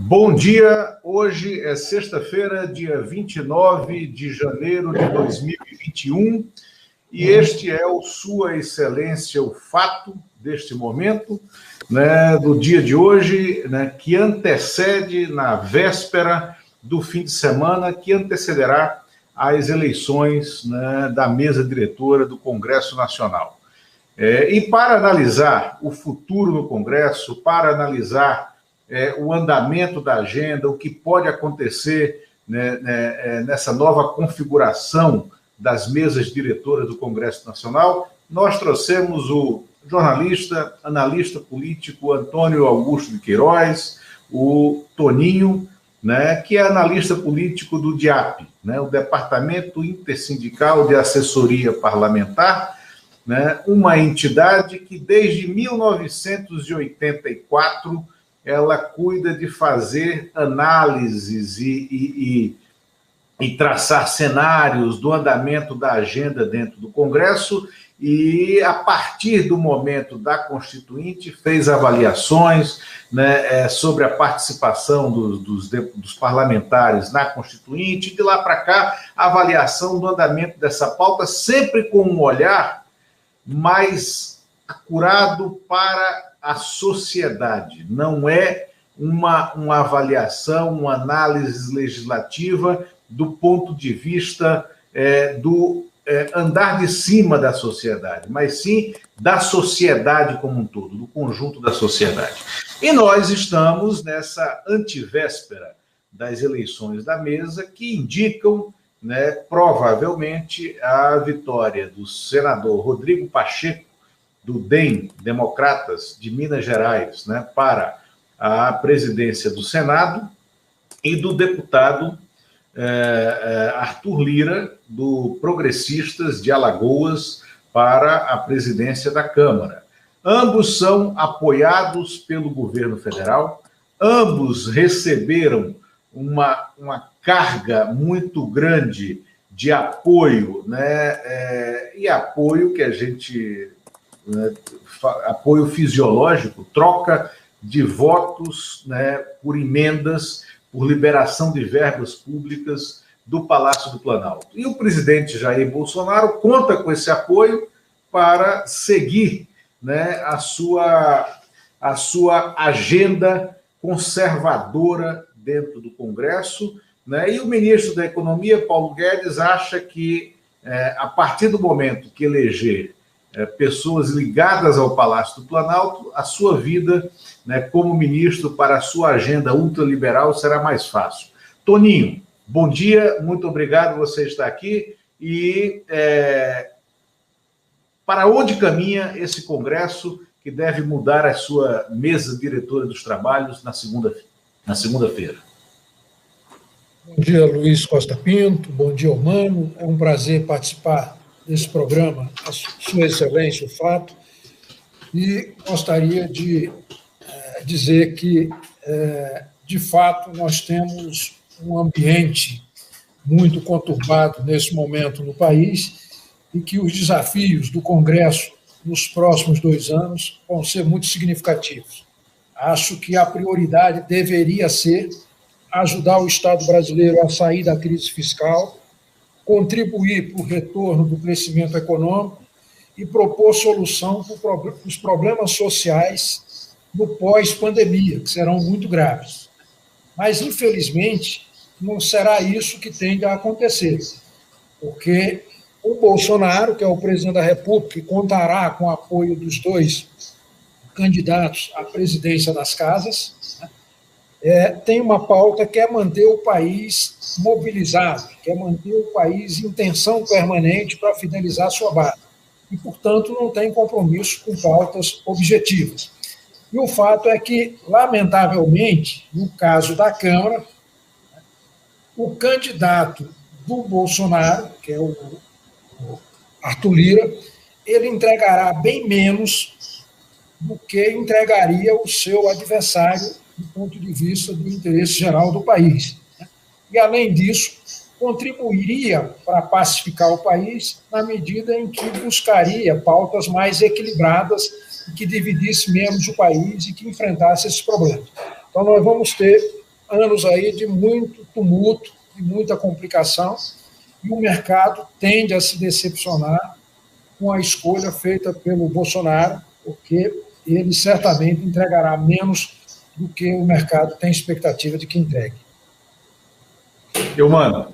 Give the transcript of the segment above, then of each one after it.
Bom dia, hoje é sexta-feira, dia 29 de janeiro de 2021, e este é o Sua Excelência, o fato deste momento, né, do dia de hoje, né, que antecede na véspera do fim de semana, que antecederá as eleições, né, da mesa diretora do Congresso Nacional. E para analisar o futuro no Congresso, para analisar o andamento da agenda, o que pode acontecer, né, nessa nova configuração das mesas diretoras do Congresso Nacional, nós trouxemos o jornalista, analista político Antônio Augusto de Queiroz, o Toninho, né, que é analista político do DIAP, né, o Departamento Intersindical de Assessoria Parlamentar, né, uma entidade que desde 1984 ela cuida de fazer análises e traçar cenários do andamento da agenda dentro do Congresso, e a partir do momento da Constituinte fez avaliações, né, sobre a participação dos parlamentares na Constituinte, e de lá para cá a avaliação do andamento dessa pauta, sempre com um olhar mais acurado para a sociedade. Não é uma avaliação, uma análise legislativa do ponto de vista do andar de cima da sociedade, mas sim da sociedade como um todo, do conjunto da sociedade. E nós estamos nessa antivéspera das eleições da mesa, que indicam, né, provavelmente a vitória do senador Rodrigo Pacheco, do DEM, Democratas de Minas Gerais, né, para a presidência do Senado, e do deputado Arthur Lira, do Progressistas de Alagoas, para a presidência da Câmara. Ambos são apoiados pelo governo federal, ambos receberam uma carga muito grande de apoio, né, e apoio que a gente... apoio fisiológico, troca de votos, né, por emendas, por liberação de verbas públicas do Palácio do Planalto. E o presidente Jair Bolsonaro conta com esse apoio para seguir, né, a sua agenda conservadora dentro do Congresso, né? E o ministro da Economia, Paulo Guedes, acha que, a partir do momento que eleger pessoas ligadas ao Palácio do Planalto, a sua vida, né, como ministro para a sua agenda ultraliberal será mais fácil. Toninho, bom dia, muito obrigado por você estar aqui. E para onde caminha esse Congresso que deve mudar a sua mesa diretora dos trabalhos na segunda-feira? Bom dia, Luiz Costa Pinto, bom dia, Mano. É um prazer participar desse programa, a Sua Excelência, o Fato, e gostaria de dizer que, de fato, nós temos um ambiente muito conturbado nesse momento no país, e que os desafios do Congresso nos próximos 2 anos vão ser muito significativos. Acho que a prioridade deveria ser ajudar o Estado brasileiro a sair da crise fiscal, contribuir para o retorno do crescimento econômico e propor solução para os problemas sociais no pós-pandemia, que serão muito graves. Mas, infelizmente, não será isso que tende a acontecer, porque o Bolsonaro, que é o presidente da República, que contará com o apoio dos 2 candidatos à presidência das casas, tem uma pauta que é manter o país mobilizado, quer manter o país em tensão permanente para fidelizar a sua base. E, portanto, não tem compromisso com pautas objetivas. E o fato é que, lamentavelmente, no caso da Câmara, o candidato do Bolsonaro, que é o Arthur Lira, ele entregará bem menos do que entregaria o seu adversário do ponto de vista do interesse geral do país. E, além disso, contribuiria para pacificar o país na medida em que buscaria pautas mais equilibradas e que dividisse menos o país e que enfrentasse esses problemas. Então, nós vamos ter anos aí de muito tumulto, de muita complicação, e o mercado tende a se decepcionar com a escolha feita pelo Bolsonaro, porque ele certamente entregará menos do que o mercado tem expectativa de que entregue. Eu mando.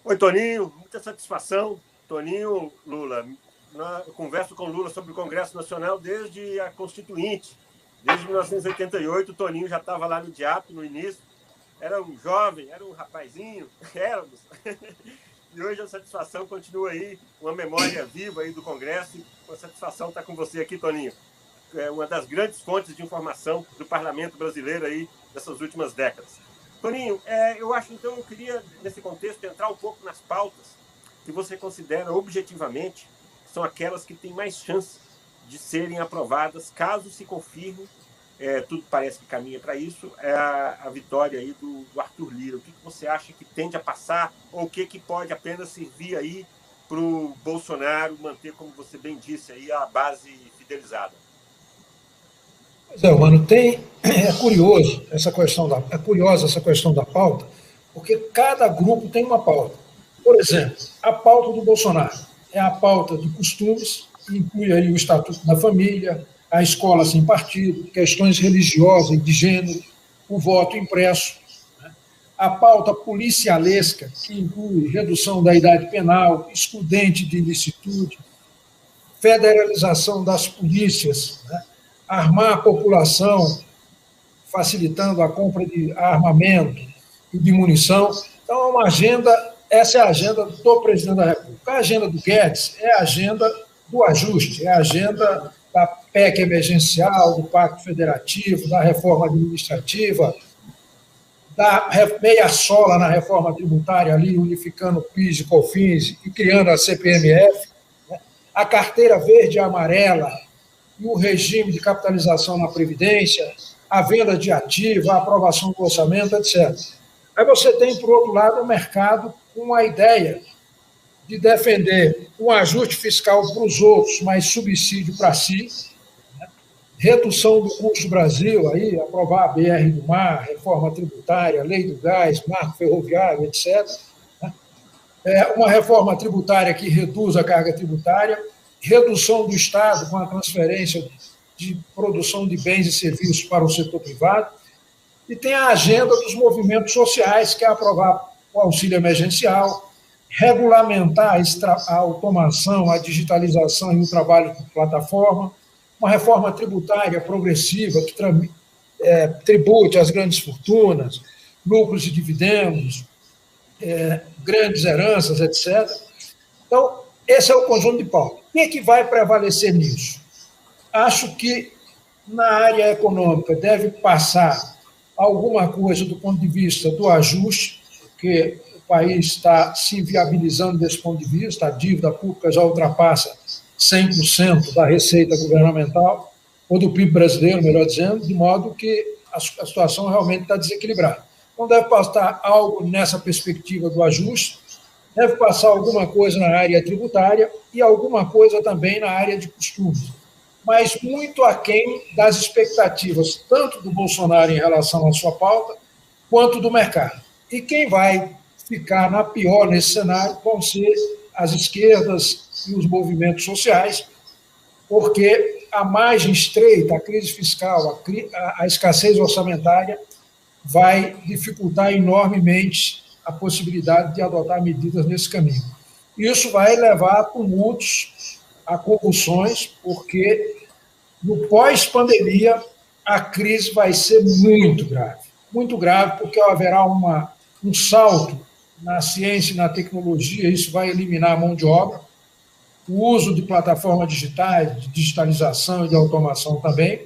Oi, Toninho, muita satisfação. Toninho, Lula, eu converso com Lula sobre o Congresso Nacional desde a Constituinte. Desde 1988, o Toninho já estava lá no DIAP, no início. Era um jovem, era um rapazinho, éramos. E hoje a satisfação continua aí, uma memória viva aí do Congresso. A satisfação estar com você aqui, Toninho. É uma das grandes fontes de informação do parlamento brasileiro aí dessas últimas décadas. Toninho, eu acho, então, eu queria, nesse contexto, entrar um pouco nas pautas que você considera objetivamente são aquelas que têm mais chance de serem aprovadas, caso se confirme, tudo parece que caminha para isso, a vitória aí do Arthur Lira. O que você acha que tende a passar, ou o que pode apenas servir aí para o Bolsonaro manter, como você bem disse, aí, a base fidelizada? Pois é, mano, é curiosa essa questão da pauta, porque cada grupo tem uma pauta. Por exemplo, a pauta do Bolsonaro é a pauta de costumes, que inclui aí o Estatuto da Família, a escola sem partido, questões religiosas e de gênero, o voto impresso. A pauta policialesca, que inclui redução da idade penal, excludente de ilicitude, federalização das polícias, armar a população, facilitando a compra de armamento e de munição. Então, é uma agenda, essa é a agenda do presidente da República. A agenda do Guedes é a agenda do ajuste, é a agenda da PEC emergencial, do Pacto Federativo, da reforma administrativa, da meia sola na reforma tributária ali, unificando PIS e COFINS e criando a CPMF, a carteira verde e amarela, e o regime de capitalização na Previdência, a venda de ativos, a aprovação do orçamento, etc. Aí você tem, por outro lado, o mercado com a ideia de defender um ajuste fiscal para os outros, mas subsídio para si, redução do custo Brasil, aí, aprovar a BR do Mar, reforma tributária, lei do gás, marco ferroviário, etc. Uma reforma tributária que reduz a carga tributária, redução do Estado com a transferência de produção de bens e serviços para o setor privado, e tem a agenda dos movimentos sociais, que é aprovar o auxílio emergencial, regulamentar a automação, a digitalização e o trabalho por plataforma, uma reforma tributária progressiva que tribute as grandes fortunas, lucros e dividendos, grandes heranças, etc. Então, esse é o conjunto de pauta. O que vai prevalecer nisso? Acho que na área econômica deve passar alguma coisa do ponto de vista do ajuste, porque o país está se inviabilizando desse ponto de vista, a dívida pública já ultrapassa 100% da receita governamental, ou do PIB brasileiro, melhor dizendo, de modo que a situação realmente está desequilibrada. Então, deve passar algo nessa perspectiva do ajuste, deve passar alguma coisa na área tributária e alguma coisa também na área de costumes, mas muito aquém das expectativas, tanto do Bolsonaro em relação à sua pauta, quanto do mercado. E quem vai ficar na pior nesse cenário vão ser as esquerdas e os movimentos sociais, porque a margem estreita, a crise fiscal, a escassez orçamentária vai dificultar enormemente a possibilidade de adotar medidas nesse caminho. Isso vai levar a tumultos, a convulsões, porque no pós-pandemia a crise vai ser muito grave, porque haverá um salto na ciência e na tecnologia, isso vai eliminar a mão de obra, o uso de plataformas digitais, de digitalização e de automação também,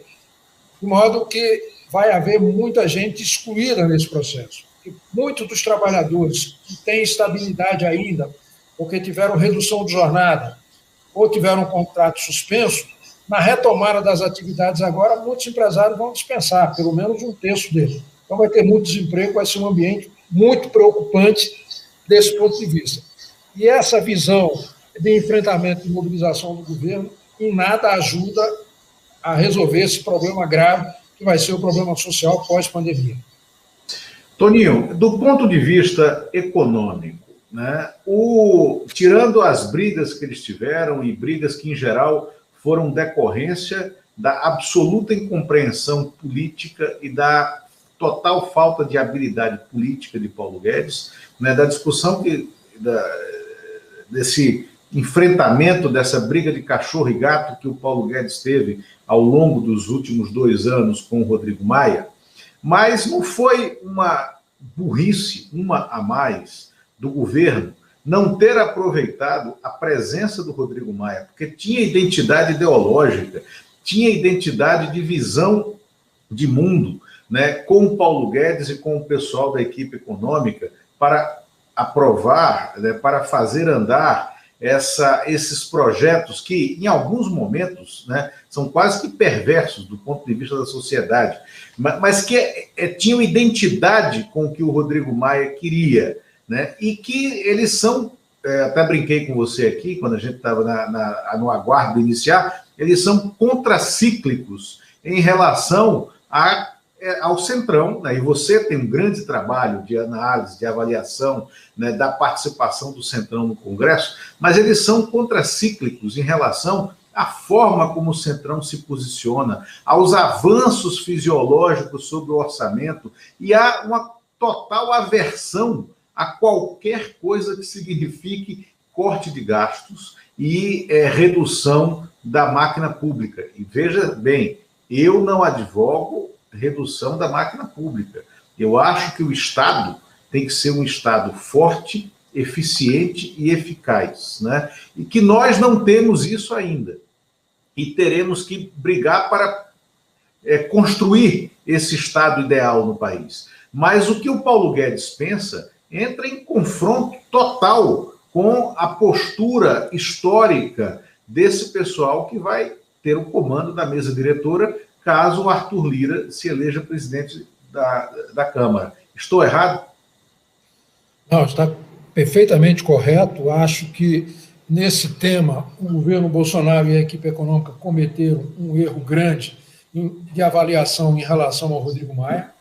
de modo que vai haver muita gente excluída nesse processo. E muitos dos trabalhadores que têm estabilidade ainda, porque tiveram redução de jornada ou tiveram um contrato suspenso, na retomada das atividades agora, muitos empresários vão dispensar, pelo menos um terço deles. Então vai ter muito desemprego, vai ser um ambiente muito preocupante desse ponto de vista. E essa visão de enfrentamento e mobilização do governo em nada ajuda a resolver esse problema grave, que vai ser o problema social pós-pandemia. Toninho, do ponto de vista econômico, né, tirando as brigas que eles tiveram, e brigas que, em geral, foram decorrência da absoluta incompreensão política e da total falta de habilidade política de Paulo Guedes, né, da discussão desse enfrentamento, dessa briga de cachorro e gato que o Paulo Guedes teve ao longo dos últimos 2 anos com o Rodrigo Maia, mas não foi uma burrice, uma a mais, do governo não ter aproveitado a presença do Rodrigo Maia, porque tinha identidade ideológica, tinha identidade de visão de mundo, né, com o Paulo Guedes e com o pessoal da equipe econômica, para aprovar, né, para fazer andar esses projetos que, em alguns momentos, né, são quase que perversos do ponto de vista da sociedade, mas que tinham identidade com o que o Rodrigo Maia queria, né, e que eles são, até brinquei com você aqui, quando a gente estava no aguardo de iniciar, eles são contracíclicos em relação ao Centrão, né? E você tem um grande trabalho de análise, de avaliação, né, da participação do Centrão no Congresso, mas eles são contracíclicos em relação à forma como o Centrão se posiciona, aos avanços fisiológicos sobre o orçamento e a uma total aversão a qualquer coisa que signifique corte de gastos e redução da máquina pública. E veja bem, eu não advogo redução da máquina pública. Eu acho que o Estado tem que ser um Estado forte, eficiente e eficaz, né? E que nós não temos isso ainda. E teremos que brigar para construir esse Estado ideal no país. Mas o que o Paulo Guedes pensa entra em confronto total com a postura histórica desse pessoal que vai ter o comando da mesa diretora caso o Arthur Lira se eleja presidente da Câmara. Estou errado? Não, está perfeitamente correto. Acho que, nesse tema, o governo Bolsonaro e a equipe econômica cometeram um erro grande de avaliação em relação ao Rodrigo Maia.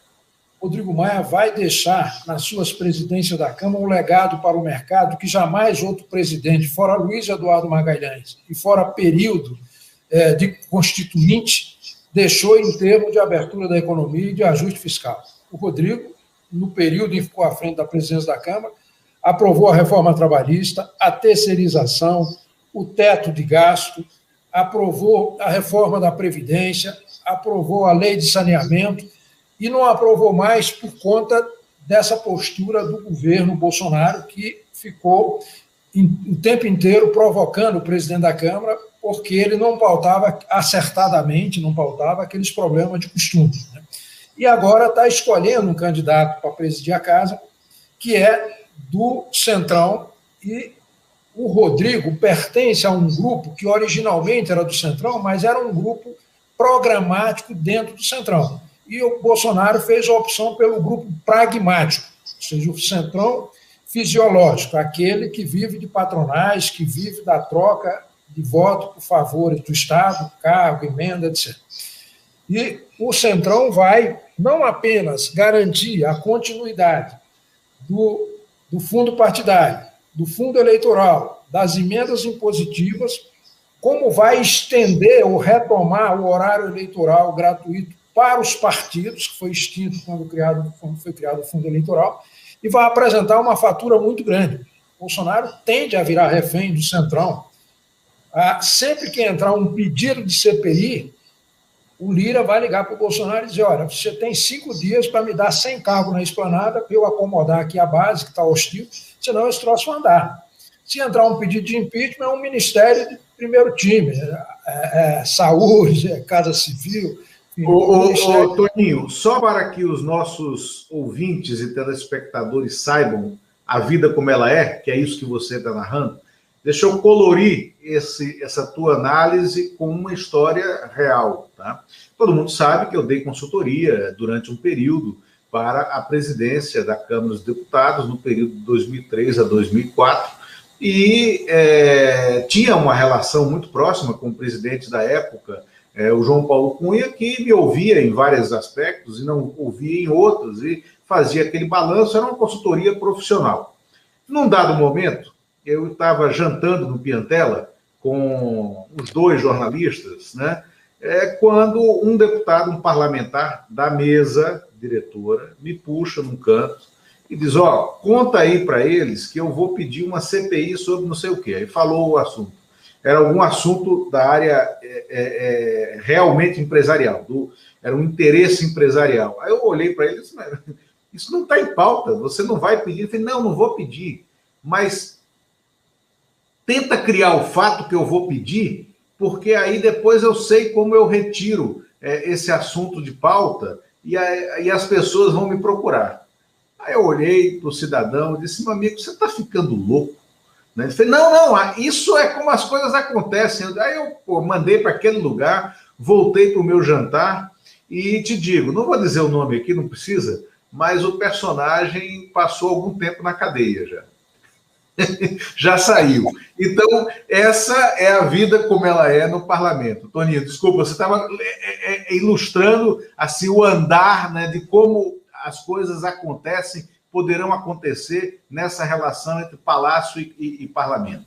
Rodrigo Maia vai deixar, nas suas presidências da Câmara, um legado para o mercado que jamais outro presidente, fora Luiz Eduardo Magalhães e fora período de constituinte, deixou em termos de abertura da economia e de ajuste fiscal. O Rodrigo, no período em que ficou à frente da presidência da Câmara, aprovou a reforma trabalhista, a terceirização, o teto de gasto, aprovou a reforma da Previdência, aprovou a lei de saneamento e não aprovou mais por conta dessa postura do governo Bolsonaro, que ficou o tempo inteiro provocando o presidente da Câmara, porque ele não pautava acertadamente, não pautava aqueles problemas de costume, né? E agora está escolhendo um candidato para presidir a casa, que é do Centrão, e o Rodrigo pertence a um grupo que originalmente era do Centrão, mas era um grupo programático dentro do Centrão. E o Bolsonaro fez a opção pelo grupo pragmático, ou seja, o Centrão fisiológico, aquele que vive de patronais, que vive da troca de voto por favores do Estado, cargo, emenda, etc. E o Centrão vai não apenas garantir a continuidade do fundo partidário, do fundo eleitoral, das emendas impositivas, como vai estender ou retomar o horário eleitoral gratuito para os partidos, que foi extinto quando foi criado o fundo eleitoral, e vai apresentar uma fatura muito grande. Bolsonaro tende a virar refém do Centrão. Sempre que entrar um pedido de CPI, o Lira vai ligar para o Bolsonaro e dizer: olha, você tem 5 dias para me dar 100 cargos na esplanada para eu acomodar aqui a base, que está hostil, senão esse troço vai andar. Se entrar um pedido de impeachment, é um ministério de primeiro time, saúde, Casa Civil. Ô, Toninho, só para que os nossos ouvintes e telespectadores saibam a vida como ela é, que é isso que você está narrando, deixa eu colorir essa tua análise com uma história real, tá? Todo mundo sabe que eu dei consultoria durante um período para a presidência da Câmara dos Deputados, no período de 2003 a 2004, e tinha uma relação muito próxima com o presidente da época, o João Paulo Cunha, que me ouvia em vários aspectos e não ouvia em outros, e fazia aquele balanço, era uma consultoria profissional. Num dado momento, eu estava jantando no Piantela com os dois jornalistas, né? Quando um deputado, um parlamentar da mesa diretora, me puxa num canto e diz, conta aí para eles que eu vou pedir uma CPI sobre não sei o quê. Aí falou o assunto. Era algum assunto da área realmente empresarial, era um interesse empresarial. Aí eu olhei para ele e disse, isso não está em pauta, você não vai pedir. Eu falei, não vou pedir, mas tenta criar o fato que eu vou pedir, porque aí depois eu sei como eu retiro esse assunto de pauta e as pessoas vão me procurar. Aí eu olhei para o cidadão e disse, meu amigo, você está ficando louco? Né? Ele falou, não, isso é como as coisas acontecem. Aí eu mandei para aquele lugar, voltei para o meu jantar e te digo, não vou dizer o nome aqui, não precisa, mas o personagem passou algum tempo na cadeia já. Já saiu. Então, essa é a vida como ela é no parlamento. Toninho, desculpa, você estava ilustrando assim, o andar, né, de como as coisas acontecem, poderão acontecer nessa relação entre palácio e parlamento.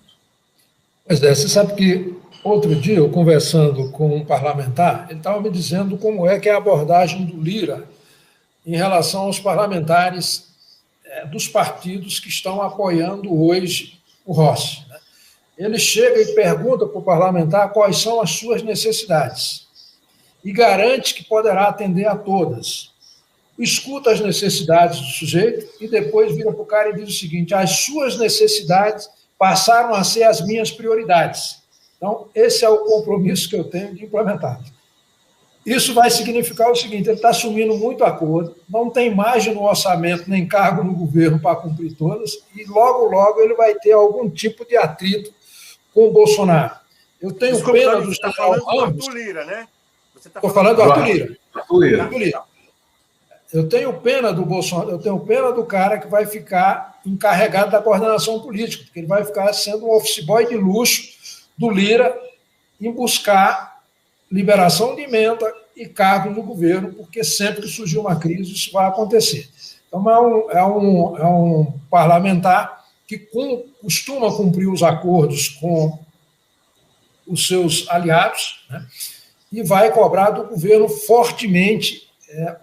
Pois é, você sabe que outro dia, eu conversando com um parlamentar, ele estava me dizendo como é que é a abordagem do Lira em relação aos parlamentares dos partidos que estão apoiando hoje o Rossi. Né? Ele chega e pergunta para o parlamentar quais são as suas necessidades e garante que poderá atender a todas. Escuta as necessidades do sujeito e depois vira para o cara e diz o seguinte, as suas necessidades passaram a ser as minhas prioridades. Então, esse é o compromisso que eu tenho de implementar. Isso vai significar o seguinte, ele está assumindo muito acordo, não tem margem no orçamento nem cargo no governo para cumprir todas, e logo, logo ele vai ter algum tipo de atrito com o Bolsonaro. Eu tenho pena do general Ramos... Arthur Lira, né? Estou falando do Arthur Lira. Arthur Lira. Eu tenho pena do Bolsonaro, eu tenho pena do cara que vai ficar encarregado da coordenação política, porque ele vai ficar sendo um office boy de luxo do Lira em buscar liberação de emenda e cargos no governo, porque sempre que surgir uma crise isso vai acontecer. Então, é um parlamentar que costuma cumprir os acordos com os seus aliados, né, e vai cobrar do governo fortemente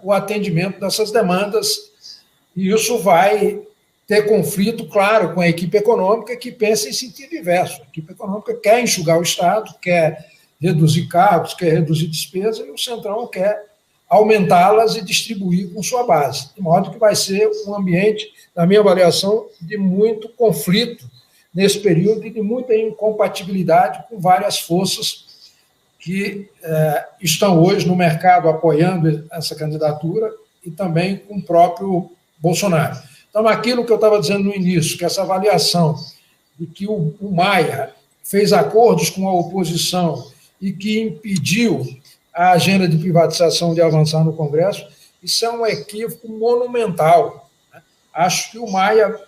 o atendimento dessas demandas, e isso vai ter conflito, claro, com a equipe econômica que pensa em sentido inverso. A equipe econômica quer enxugar o Estado, quer reduzir cargos, quer reduzir despesas, e o Centrão quer aumentá-las e distribuir com sua base. De modo que vai ser um ambiente, na minha avaliação, de muito conflito nesse período e de muita incompatibilidade com várias forças que estão hoje no mercado apoiando essa candidatura e também com o próprio Bolsonaro. Então, aquilo que eu estava dizendo no início, que essa avaliação de que o Maia fez acordos com a oposição e que impediu a agenda de privatização de avançar no Congresso, isso é um equívoco monumental. Acho que o Maia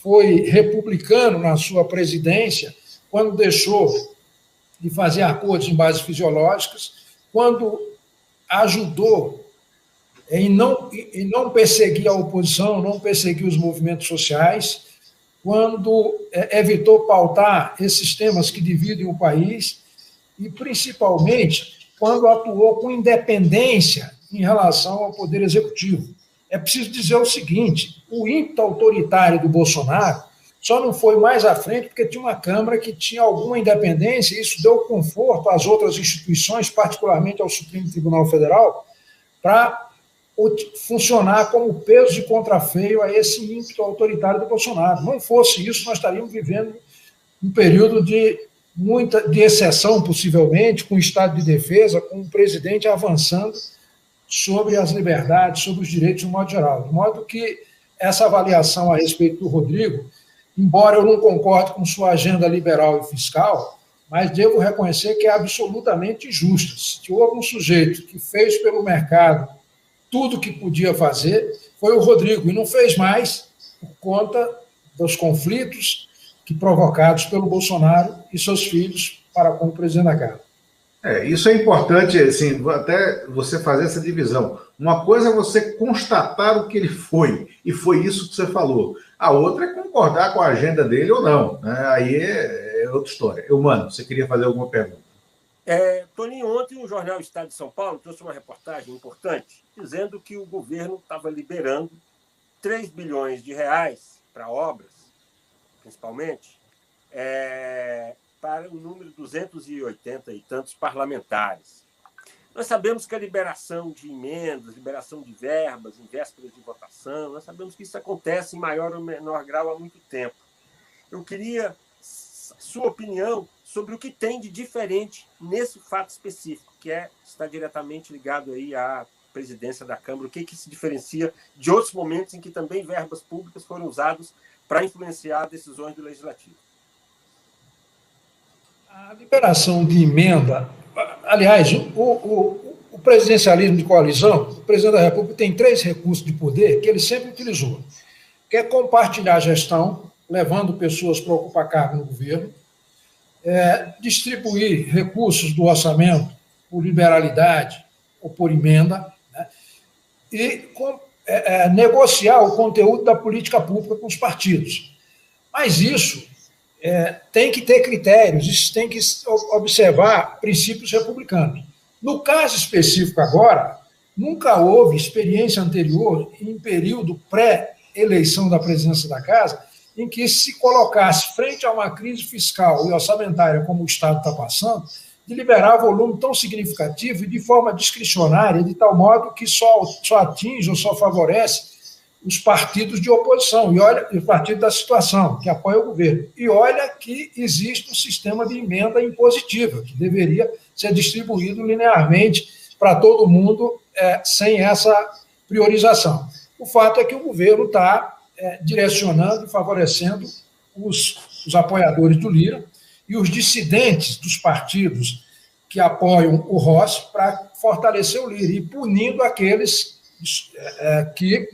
foi republicano na sua presidência quando deixou de fazer acordos em bases fisiológicas, quando ajudou em não perseguir a oposição, não perseguir os movimentos sociais, quando evitou pautar esses temas que dividem o país e, principalmente, quando atuou com independência em relação ao Poder Executivo. É preciso dizer o seguinte, o ímpeto autoritário do Bolsonaro só não foi mais à frente porque tinha uma Câmara que tinha alguma independência e isso deu conforto às outras instituições, particularmente ao Supremo Tribunal Federal, para funcionar como peso de contrafeio a esse ímpeto autoritário do Bolsonaro. Não fosse isso, nós estaríamos vivendo um período de exceção, possivelmente, com o estado de defesa, com o presidente avançando sobre as liberdades, sobre os direitos de modo geral. De modo que essa avaliação a respeito do Rodrigo, embora eu não concorde com sua agenda liberal e fiscal, mas devo reconhecer que é absolutamente injusta. Se houve um sujeito que fez pelo mercado tudo o que podia fazer, foi o Rodrigo, e não fez mais por conta dos conflitos provocados pelo Bolsonaro e seus filhos para com o presidente da Câmara. Isso é importante, assim, até você fazer essa divisão. Uma coisa é você constatar o que ele foi, e foi isso que você falou. A outra é concordar com a agenda dele ou não, né? Aí é outra história. Mano, você queria fazer alguma pergunta? Toninho, ontem o jornal Estado de São Paulo trouxe uma reportagem importante dizendo que o governo estava liberando 3 bilhões de reais para obras, principalmente, para o número de 280 e tantos parlamentares. Nós sabemos que a liberação de emendas, liberação de verbas em vésperas de votação, nós sabemos que isso acontece em maior ou menor grau há muito tempo. Eu queria sua opinião sobre o que tem de diferente nesse fato específico, que está diretamente ligado aí à presidência da Câmara. O que se diferencia de outros momentos em que também verbas públicas foram usadas para influenciar decisões do Legislativo? A liberação de emenda, aliás, o presidencialismo de coalizão, o presidente da República tem 3 recursos de poder que ele sempre utilizou, que é compartilhar a gestão, levando pessoas para ocupar cargo no governo, distribuir recursos do orçamento por liberalidade ou por emenda, né, e negociar o conteúdo da política pública com os partidos. Mas isso tem que ter critérios, isso tem que observar princípios republicanos. No caso específico agora, nunca houve experiência anterior em período pré-eleição da presidência da Casa em que se colocasse frente a uma crise fiscal e orçamentária como o Estado está passando, de liberar volume tão significativo e de forma discricionária, de tal modo que só atinge ou só favorece os partidos de oposição, e olha, o partido da situação, que apoia o governo. E olha que existe um sistema de emenda impositiva, que deveria ser distribuído linearmente para todo mundo, sem essa priorização. O fato é que o governo está direcionando e favorecendo os apoiadores do Lira e os dissidentes dos partidos que apoiam o Rossi para fortalecer o Lira e punindo aqueles que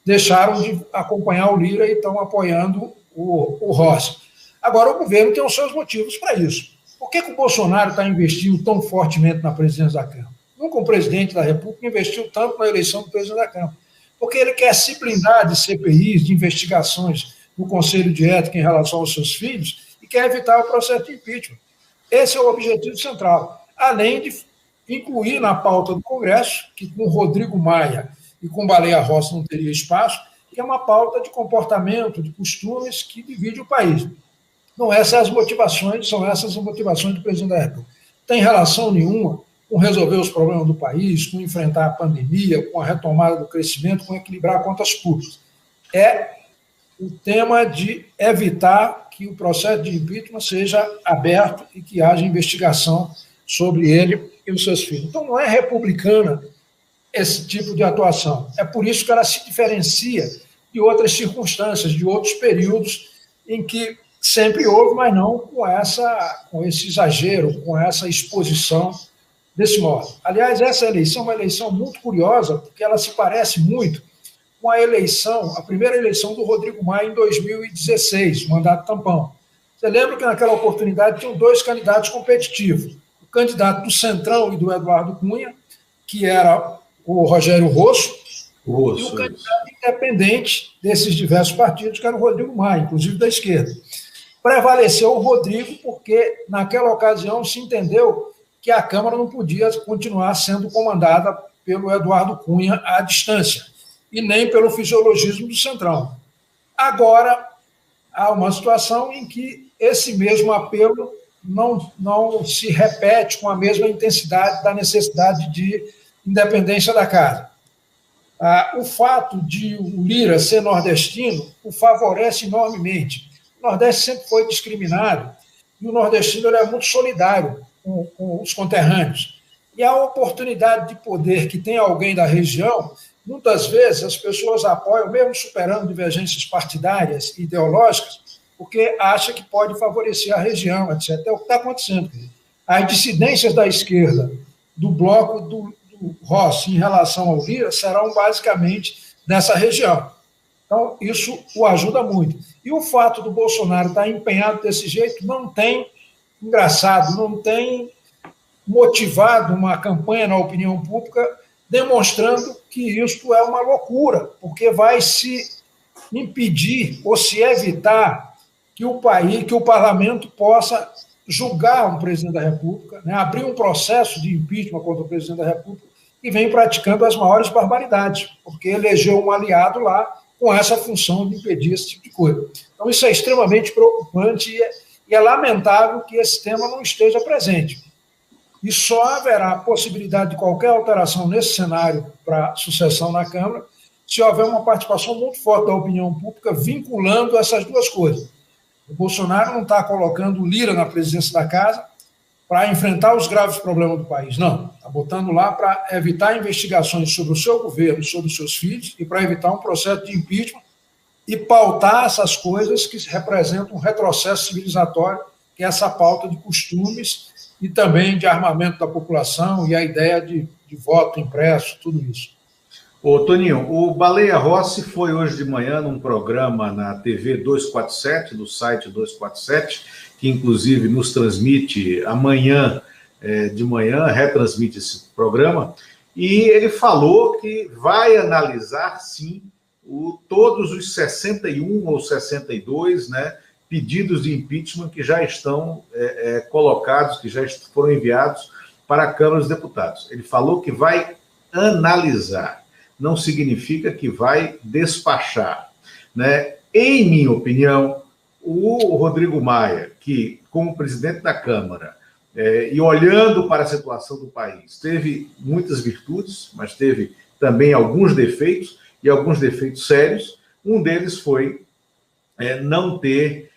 deixaram de acompanhar o Lira e estão apoiando o Rossi. Agora, o governo tem os seus motivos para isso. Por que o Bolsonaro está investindo tão fortemente na presidência da Câmara? Nunca um presidente da República investiu tanto na eleição do presidente da Câmara. Porque ele quer se blindar de CPIs, de investigações no Conselho de Ética em relação aos seus filhos e quer evitar o processo de impeachment. Esse é o objetivo central. Além de incluir na pauta do Congresso, que com Rodrigo Maia e com Baleia Rossi não teria espaço, que é uma pauta de comportamento, de costumes que divide o país. Não, são essas as motivações do presidente da República. Não tem relação nenhuma com resolver os problemas do país, com enfrentar a pandemia, com a retomada do crescimento, com equilibrar contas públicas. É o tema de evitar que o processo de impeachment seja aberto e que haja investigação sobre ele e os seus filhos. Então, não é republicana esse tipo de atuação. É por isso que ela se diferencia de outras circunstâncias, de outros períodos em que sempre houve, mas não com esse exagero, com essa exposição desse modo. Aliás, essa eleição é uma eleição muito curiosa, porque ela se parece muito com a primeira eleição do Rodrigo Maia em 2016, mandato tampão. Você lembra que naquela oportunidade tinham 2 candidatos competitivos, o candidato do Centrão e do Eduardo Cunha, que era o Rogério Rosso, e o candidato independente desses diversos partidos, que era o Rodrigo Maia, inclusive da esquerda. Prevaleceu o Rodrigo porque, naquela ocasião, se entendeu que a Câmara não podia continuar sendo comandada pelo Eduardo Cunha à distância, e nem pelo fisiologismo do Centrão. Agora, há uma situação em que esse mesmo apelo não se repete com a mesma intensidade da necessidade de independência da casa. O fato de o Lira ser nordestino o favorece enormemente. O Nordeste sempre foi discriminado e o nordestino ele é muito solidário com os conterrâneos. E a oportunidade de poder que tem alguém da região, muitas vezes as pessoas apoiam, mesmo superando divergências partidárias e ideológicas, porque acha que pode favorecer a região, etc. É o que está acontecendo. As dissidências da esquerda do bloco do Rossi em relação ao Lira serão basicamente dessa região. Então, isso o ajuda muito. E o fato do Bolsonaro estar empenhado desse jeito não tem, engraçado, não tem motivado uma campanha na opinião pública demonstrando que isto é uma loucura, porque vai se impedir ou se evitar que o parlamento possa julgar um presidente da República, né, abrir um processo de impeachment contra o presidente da República e vem praticando as maiores barbaridades, porque elegeu um aliado lá com essa função de impedir esse tipo de coisa. Então, isso é extremamente preocupante e é lamentável que esse tema não esteja presente. E só haverá possibilidade de qualquer alteração nesse cenário para sucessão na Câmara se houver uma participação muito forte da opinião pública vinculando essas duas coisas. O Bolsonaro não está colocando Lira na presidência da Casa para enfrentar os graves problemas do país, não. Está botando lá para evitar investigações sobre o seu governo, sobre os seus filhos, e para evitar um processo de impeachment e pautar essas coisas que representam um retrocesso civilizatório, que é essa pauta de costumes e também de armamento da população e a ideia de voto impresso, tudo isso. Ô, Toninho, o Baleia Rossi foi hoje de manhã num programa na TV 247, do site 247, que inclusive nos transmite amanhã de manhã, retransmite esse programa, e ele falou que vai analisar, sim, todos os 61 ou 62, né, pedidos de impeachment que já estão colocados, que já foram enviados para a Câmara dos Deputados. Ele falou que vai analisar, não significa que vai despachar, né? Em minha opinião, o Rodrigo Maia, que, como presidente da Câmara, e olhando para a situação do país, teve muitas virtudes, mas teve também alguns defeitos, e alguns defeitos sérios. Um deles foi não ter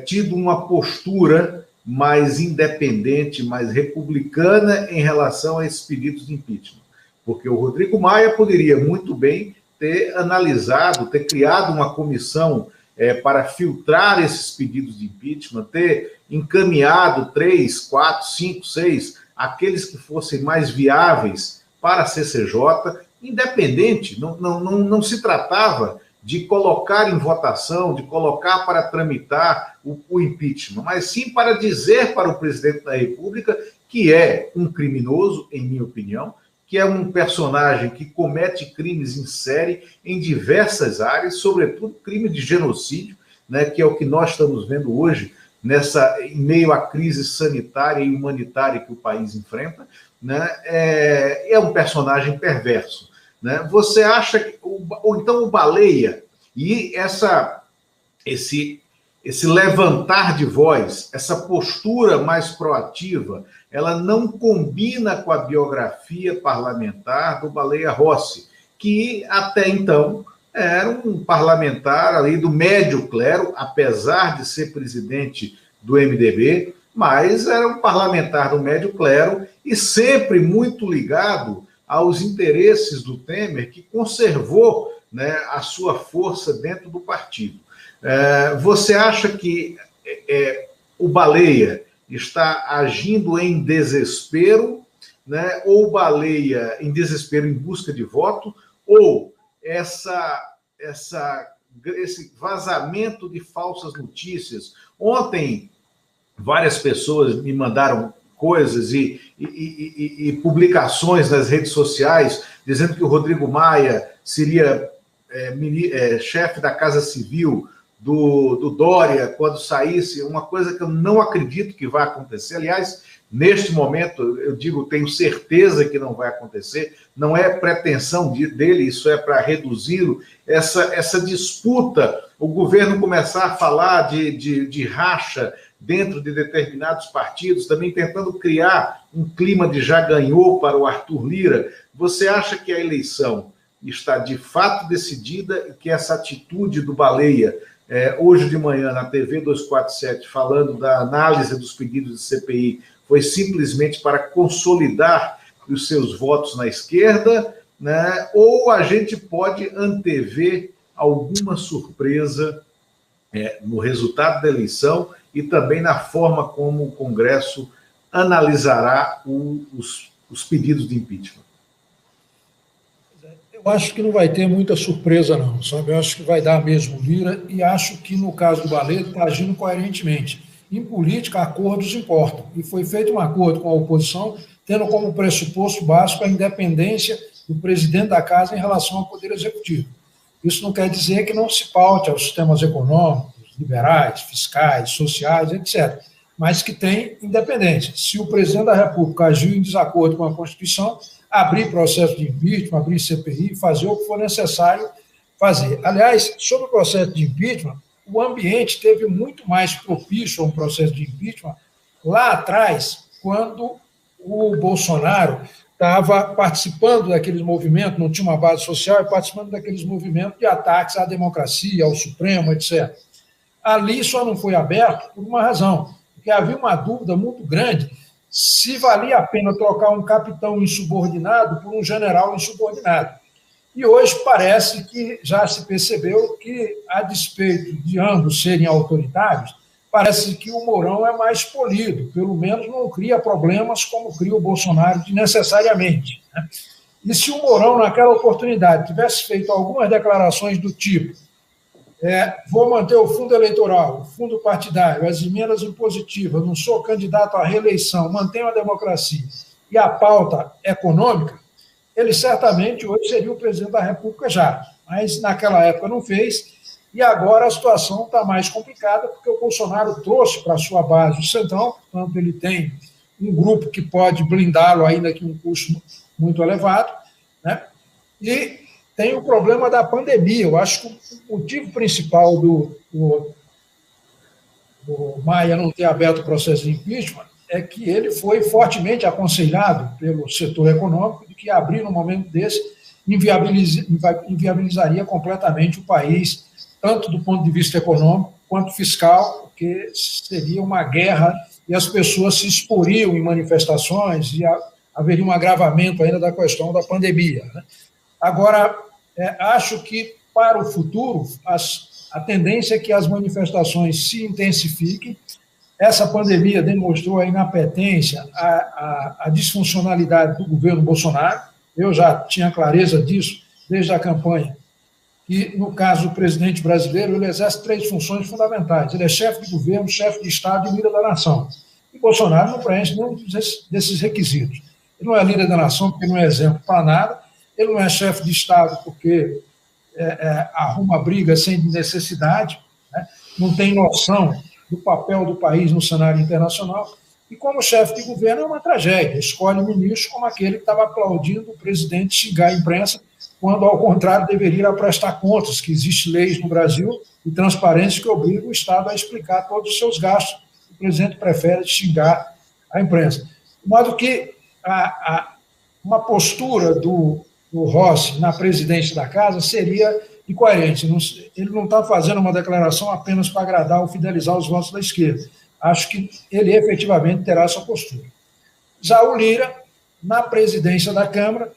tido uma postura mais independente, mais republicana em relação a esses pedidos de impeachment. Porque o Rodrigo Maia poderia muito bem ter analisado, ter criado uma comissão para filtrar esses pedidos de impeachment, ter encaminhado 3, 4, 5, 6, aqueles que fossem mais viáveis para a CCJ, independente, não se tratava de colocar em votação, de colocar para tramitar o impeachment, mas sim para dizer para o presidente da República que é um criminoso, em minha opinião, que é um personagem que comete crimes em série em diversas áreas, sobretudo crime de genocídio, né, que é o que nós estamos vendo hoje, em meio à crise sanitária e humanitária que o país enfrenta, né, é um personagem perverso. Né? Você acha que, ou então o Baleia, e esse levantar de voz, essa postura mais proativa, ela não combina com a biografia parlamentar do Baleia Rossi, que até então era um parlamentar ali do médio clero, apesar de ser presidente do MDB, mas era um parlamentar do médio clero e sempre muito ligado aos interesses do Temer, que conservou, né, a sua força dentro do partido. Você acha que o Baleia está agindo em desespero, né, ou Baleia em desespero em busca de voto, ou esse vazamento de falsas notícias? Ontem, várias pessoas me mandaram coisas e publicações nas redes sociais dizendo que o Rodrigo Maia seria chefe da Casa Civil do Dória quando saísse, uma coisa que eu não acredito que vai acontecer. Aliás, neste momento, eu digo, tenho certeza que não vai acontecer, não é pretensão dele, isso é para reduzir essa disputa, o governo começar a falar de racha dentro de determinados partidos, também tentando criar um clima de já ganhou para o Arthur Lira. Você acha que a eleição está de fato decidida e que essa atitude do Baleia, hoje de manhã na TV 247, falando da análise dos pedidos de CPI, foi simplesmente para consolidar os seus votos na esquerda, né? Ou a gente pode antever alguma surpresa no resultado da eleição e também na forma como o Congresso analisará os pedidos de impeachment? Eu acho que não vai ter muita surpresa, não, sabe? Eu acho que vai dar mesmo Lira e acho que, no caso do Baleia, está agindo coerentemente. Em política, acordos importam. E foi feito um acordo com a oposição tendo como pressuposto básico a independência do presidente da Casa em relação ao Poder Executivo. Isso não quer dizer que não se paute aos sistemas econômicos, liberais, fiscais, sociais, etc., mas que tem independência. Se o presidente da República agiu em desacordo com a Constituição, abrir processo de impeachment, abrir CPI, fazer o que for necessário fazer. Aliás, sobre o processo de impeachment, o ambiente teve muito mais propício a um processo de impeachment lá atrás, quando o Bolsonaro estava participando daqueles movimentos, não tinha uma base social, e participando daqueles movimentos de ataques à democracia, ao Supremo, etc. Ali só não foi aberto por uma razão, porque havia uma dúvida muito grande se valia a pena trocar um capitão insubordinado por um general insubordinado. E hoje parece que já se percebeu que, a despeito de ambos serem autoritários, parece que o Mourão é mais polido, pelo menos não cria problemas como cria o Bolsonaro necessariamente. E se o Mourão, naquela oportunidade, tivesse feito algumas declarações do tipo: vou manter o fundo eleitoral, o fundo partidário, as emendas impositivas, não sou candidato à reeleição, mantenho a democracia e a pauta econômica, ele certamente hoje seria o presidente da República já, mas naquela época não fez, e agora a situação está mais complicada, porque o Bolsonaro trouxe para a sua base o Centrão, portanto ele tem um grupo que pode blindá-lo, ainda que um custo muito elevado, né? E tem o problema da pandemia. Eu acho que o motivo principal do Maia não ter aberto o processo de impeachment é que ele foi fortemente aconselhado pelo setor econômico de que abrir num momento desse inviabilizaria completamente o país, tanto do ponto de vista econômico quanto fiscal, porque seria uma guerra e as pessoas se exporiam em manifestações e haveria um agravamento ainda da questão da pandemia, né? Agora, acho que, para o futuro, a tendência é que as manifestações se intensifiquem. Essa pandemia demonstrou a inapetência, a disfuncionalidade do governo Bolsonaro. Eu já tinha clareza disso desde a campanha, que, no caso do presidente brasileiro, ele exerce 3 funções fundamentais. Ele é chefe de governo, chefe de Estado e líder da nação. E Bolsonaro não preenche nenhum desses requisitos. Ele não é líder da nação porque não é exemplo para nada, ele não é chefe de Estado porque arruma briga sem necessidade, né? Não tem noção do papel do país no cenário internacional, e como chefe de governo é uma tragédia, escolhe ministro como aquele que estava aplaudindo o presidente xingar a imprensa, quando, ao contrário, deveria prestar contas, que existem leis no Brasil e transparência que obrigam o Estado a explicar todos os seus gastos. O presidente prefere xingar a imprensa. De modo que uma postura do Rossi na presidência da Casa seria incoerente. Ele não está fazendo uma declaração apenas para agradar ou fidelizar os votos da esquerda. Acho que ele efetivamente terá essa postura. Já o Lira, na presidência da Câmara,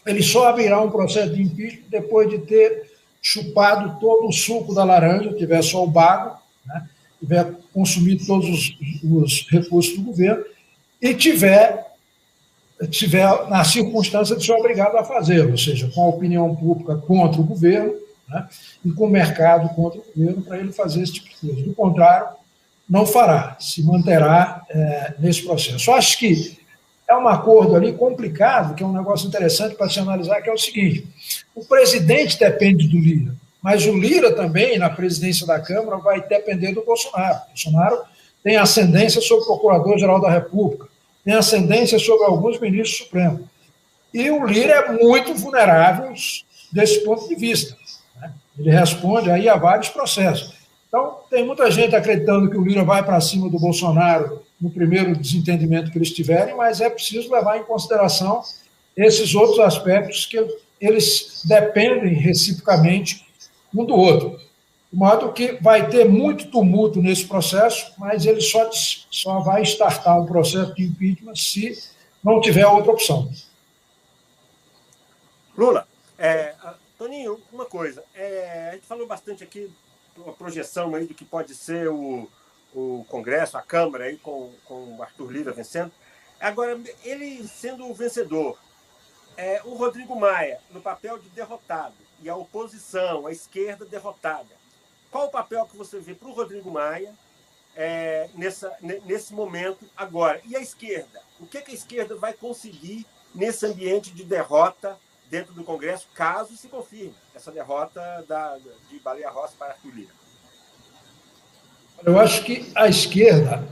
ele só abrirá um processo de impeachment depois de ter chupado todo o suco da laranja, tiver só o bago, né, tiver consumido todos os recursos do governo e tiver na circunstância de ser obrigado a fazer, ou seja, com a opinião pública contra o governo, né, e com o mercado contra o governo, para ele fazer esse tipo de coisa. Do contrário, não fará, se manterá nesse processo. Eu acho que é um acordo ali complicado, que é um negócio interessante para se analisar, que é o seguinte: o presidente depende do Lira, mas o Lira também, na presidência da Câmara, vai depender do Bolsonaro. O Bolsonaro tem ascendência sobre o Procurador-Geral da República, tem ascendência sobre alguns ministros supremos. E o Lira é muito vulnerável desse ponto de vista, né? Ele responde aí a vários processos. Então, tem muita gente acreditando que o Lira vai para cima do Bolsonaro no primeiro desentendimento que eles tiverem, mas é preciso levar em consideração esses outros aspectos que eles dependem reciprocamente um do outro. De modo que vai ter muito tumulto nesse processo, mas ele só vai startar um processo de impeachment se não tiver outra opção. Lula, Toninho, uma coisa. A gente falou bastante aqui uma projeção aí do que pode ser o Congresso, a Câmara, aí, com o Arthur Lira vencendo. Agora, ele sendo o vencedor, o Rodrigo Maia, no papel de derrotado, e a oposição, a esquerda derrotada, qual o papel que você vê para o Rodrigo Maia nesse momento agora. E a esquerda? O que a esquerda vai conseguir nesse ambiente de derrota dentro do Congresso, caso se confirme essa derrota de Baleia Rossi para Arthur Lira? Eu acho que a esquerda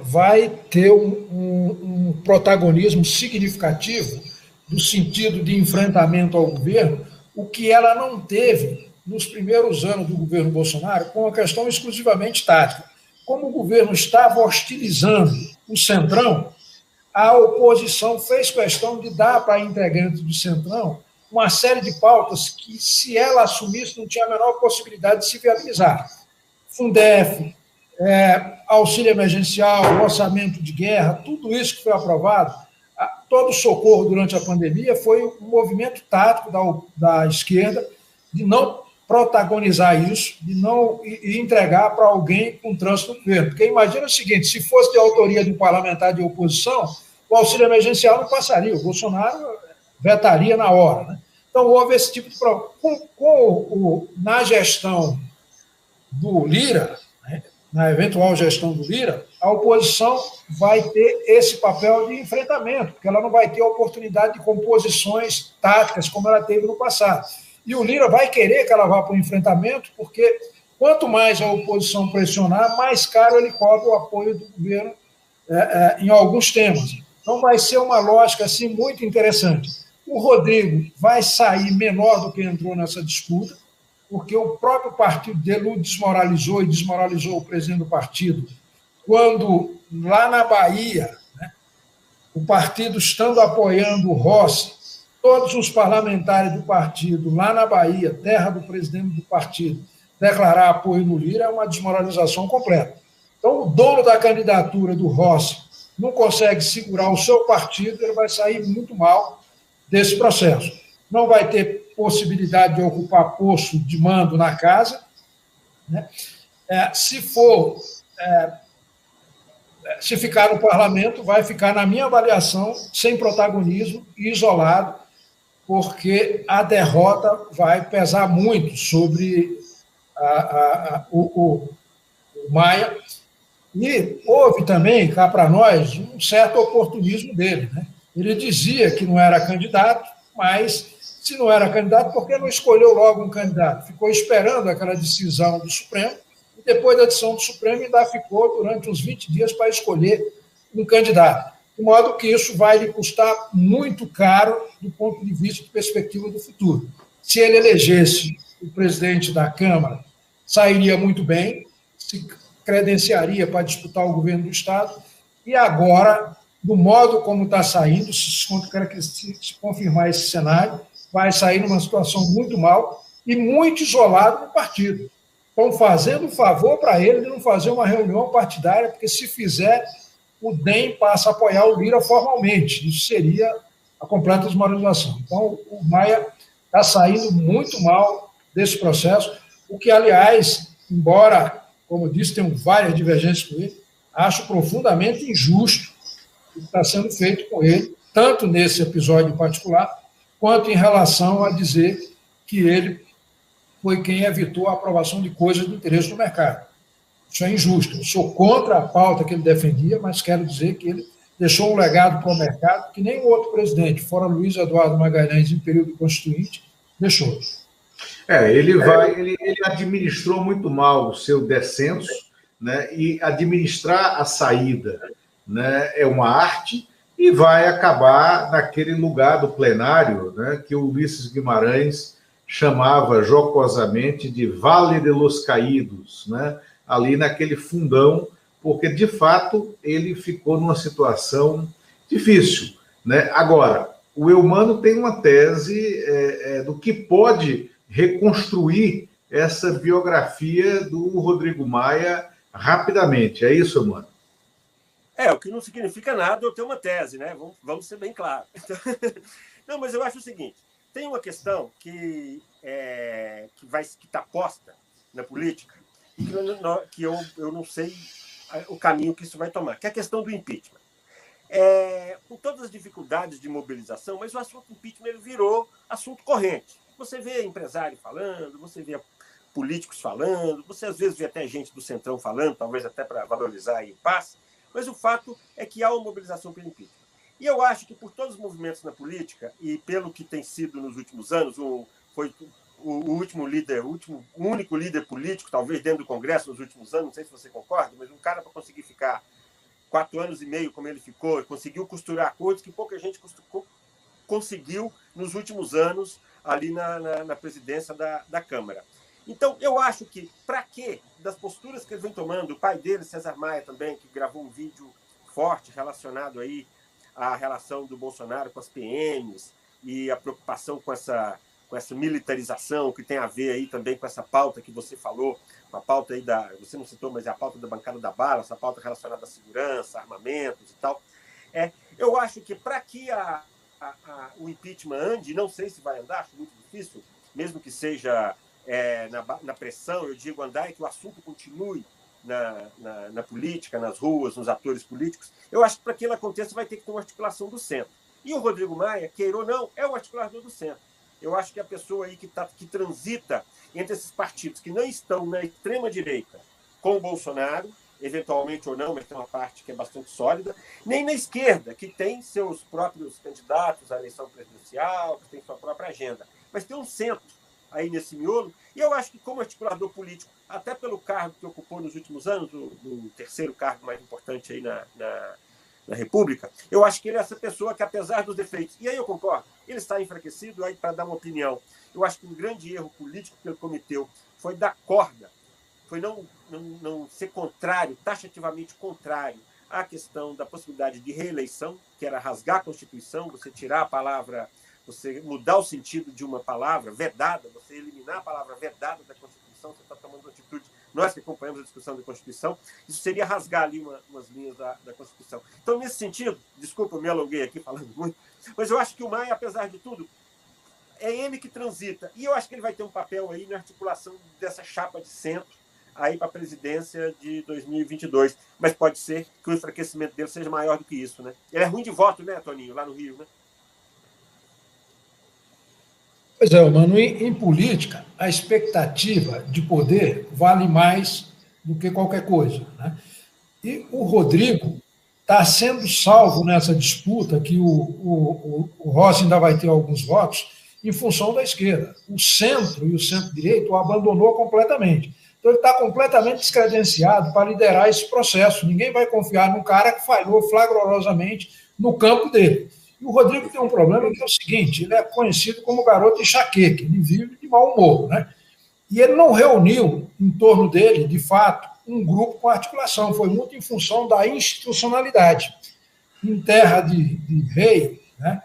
vai ter um protagonismo significativo no sentido de enfrentamento ao governo, o que ela não teve nos primeiros anos do governo Bolsonaro, com uma questão exclusivamente tática. Como o governo estava hostilizando o Centrão, a oposição fez questão de dar para integrantes do Centrão uma série de pautas que, se ela assumisse, não tinha a menor possibilidade de se viabilizar. Fundef, auxílio emergencial, orçamento de guerra, tudo isso que foi aprovado, todo o socorro durante a pandemia foi um movimento tático da esquerda de não protagonizar isso, de não entregar para alguém com trânsito no governo. Porque imagina o seguinte, se fosse de autoria de um parlamentar de oposição, o auxílio emergencial não passaria, o Bolsonaro vetaria na hora. Né? Então, houve esse tipo de problema. Na gestão do Lira, né, na eventual gestão do Lira, a oposição vai ter esse papel de enfrentamento, porque ela não vai ter a oportunidade de composições táticas como ela teve no passado. E o Lira vai querer que ela vá para o enfrentamento, porque quanto mais a oposição pressionar, mais caro ele cobra o apoio do governo em alguns temas. Então, vai ser uma lógica assim, muito interessante. O Rodrigo vai sair menor do que entrou nessa disputa, porque o próprio partido dele o desmoralizou e desmoralizou o presidente do partido, quando, lá na Bahia, né, o partido estando apoiando o Rossi, todos os parlamentares do partido, lá na Bahia, terra do presidente do partido, declarar apoio no Lira é uma desmoralização completa. Então, o dono da candidatura do Rossi não consegue segurar o seu partido, ele vai sair muito mal desse processo. Não vai ter possibilidade de ocupar posto de mando na casa. Né? Se ficar no parlamento, vai ficar, na minha avaliação, sem protagonismo e isolado, porque a derrota vai pesar muito sobre o Maia. E houve também, cá para nós, um certo oportunismo dele. Né? Ele dizia que não era candidato, mas, se não era candidato, por que não escolheu logo um candidato? Ficou esperando aquela decisão do Supremo, e depois da decisão do Supremo ainda ficou durante uns 20 dias para escolher um candidato. De modo que isso vai lhe custar muito caro do ponto de vista de perspectiva do futuro. Se ele elegesse o presidente da Câmara, sairia muito bem, se credenciaria para disputar o governo do Estado, e agora, do modo como está saindo, se confirmar esse cenário, vai sair numa situação muito mal e muito isolado no partido. Estão fazendo um favor para ele de não fazer uma reunião partidária, porque se fizer, o DEM passa a apoiar o Lira formalmente. Isso seria a completa desmoralização. Então, o Maia está saindo muito mal desse processo, o que, aliás, embora, como eu disse, tenho várias divergências com ele, acho profundamente injusto o que está sendo feito com ele, tanto nesse episódio em particular, quanto em relação a dizer que ele foi quem evitou a aprovação de coisas do interesse do mercado. Isso é injusto. Eu sou contra a pauta que ele defendia, mas quero dizer que ele deixou um legado para o mercado que nem o outro presidente, fora Luiz Eduardo Magalhães, em período constituinte, deixou. Ele administrou muito mal o seu descenso, né, e administrar a saída, né, é uma arte, e vai acabar naquele lugar do plenário, né, que o Ulisses Guimarães chamava jocosamente de Vale de los Caídos, né, ali naquele fundão, porque, de fato, ele ficou numa situação difícil. Né? Agora, o Eumano tem uma tese do que pode reconstruir essa biografia do Rodrigo Maia rapidamente. É isso, Eumano? O que não significa nada eu ter uma tese, né? Vamos ser bem claros. Não, mas eu acho o seguinte, tem uma questão que está posta na política, que eu não sei o caminho que isso vai tomar, que é a questão do impeachment. Com todas as dificuldades de mobilização, mas o assunto impeachment ele virou assunto corrente. Você vê empresário falando, você vê políticos falando, você às vezes vê até gente do Centrão falando, talvez até para valorizar aí o passe, mas o fato é que há uma mobilização pelo impeachment. E eu acho que por todos os movimentos na política, e pelo que tem sido nos últimos anos, foi o único líder político, talvez dentro do Congresso nos últimos anos, não sei se você concorda, mas um cara para conseguir ficar 4 anos e meio como ele ficou, conseguiu costurar coisas que pouca gente conseguiu nos últimos anos ali na presidência da Câmara. Então, eu acho que, para quê? Das posturas que ele vem tomando, o pai dele, César Maia, também, que gravou um vídeo forte relacionado aí à relação do Bolsonaro com as PMs e a preocupação com essa militarização, que tem a ver aí também com essa pauta que você falou, a pauta aí você não citou, mas é a pauta da bancada da bala, essa pauta relacionada à segurança, armamentos e tal. Eu acho que, para que o impeachment ande, não sei se vai andar, acho muito difícil, mesmo que seja na pressão, eu digo andar, e que o assunto continue na política, nas ruas, nos atores políticos, eu acho que para que ele aconteça vai ter que ter uma articulação do centro. E o Rodrigo Maia, queira ou não, é o articulador do centro. Eu acho que a pessoa aí que transita entre esses partidos que não estão na extrema-direita com o Bolsonaro, eventualmente ou não, mas tem uma parte que é bastante sólida, nem na esquerda, que tem seus próprios candidatos à eleição presidencial, que tem sua própria agenda. Mas tem um centro aí nesse miolo, e eu acho que como articulador político, até pelo cargo que ocupou nos últimos anos, o terceiro cargo mais importante aí na República, eu acho que ele é essa pessoa que, apesar dos defeitos, e aí eu concordo, ele está enfraquecido, aí para dar uma opinião, eu acho que um grande erro político que ele cometeu foi dar corda, foi não ser contrário, taxativamente contrário à questão da possibilidade de reeleição, que era rasgar a Constituição, você tirar a palavra, você mudar o sentido de uma palavra vedada, você eliminar a palavra vedada da Constituição, você está tomando atitude. Nós que acompanhamos a discussão da Constituição, isso seria rasgar ali umas linhas da Constituição. Então, nesse sentido, desculpa, eu me alonguei aqui falando muito, mas eu acho que o Maia, apesar de tudo, é ele que transita. E eu acho que ele vai ter um papel aí na articulação dessa chapa de centro aí para a presidência de 2022. Mas pode ser que o enfraquecimento dele seja maior do que isso, né? Ele é ruim de voto, né, Toninho, lá no Rio, né? Pois é, mano, em política, a expectativa de poder vale mais do que qualquer coisa, né? E o Rodrigo está sendo salvo nessa disputa, que o Rossi ainda vai ter alguns votos, em função da esquerda. O centro e o centro-direito o abandonou completamente. Então, ele está completamente descredenciado para liderar esse processo. Ninguém vai confiar num cara que falhou flagrosamente no campo dele. E o Rodrigo tem um problema que é o seguinte, ele é conhecido como garoto enxaqueca, ele vive de mau humor, né? E ele não reuniu em torno dele, de fato, um grupo com articulação, foi muito em função da institucionalidade. Em terra de rei, né?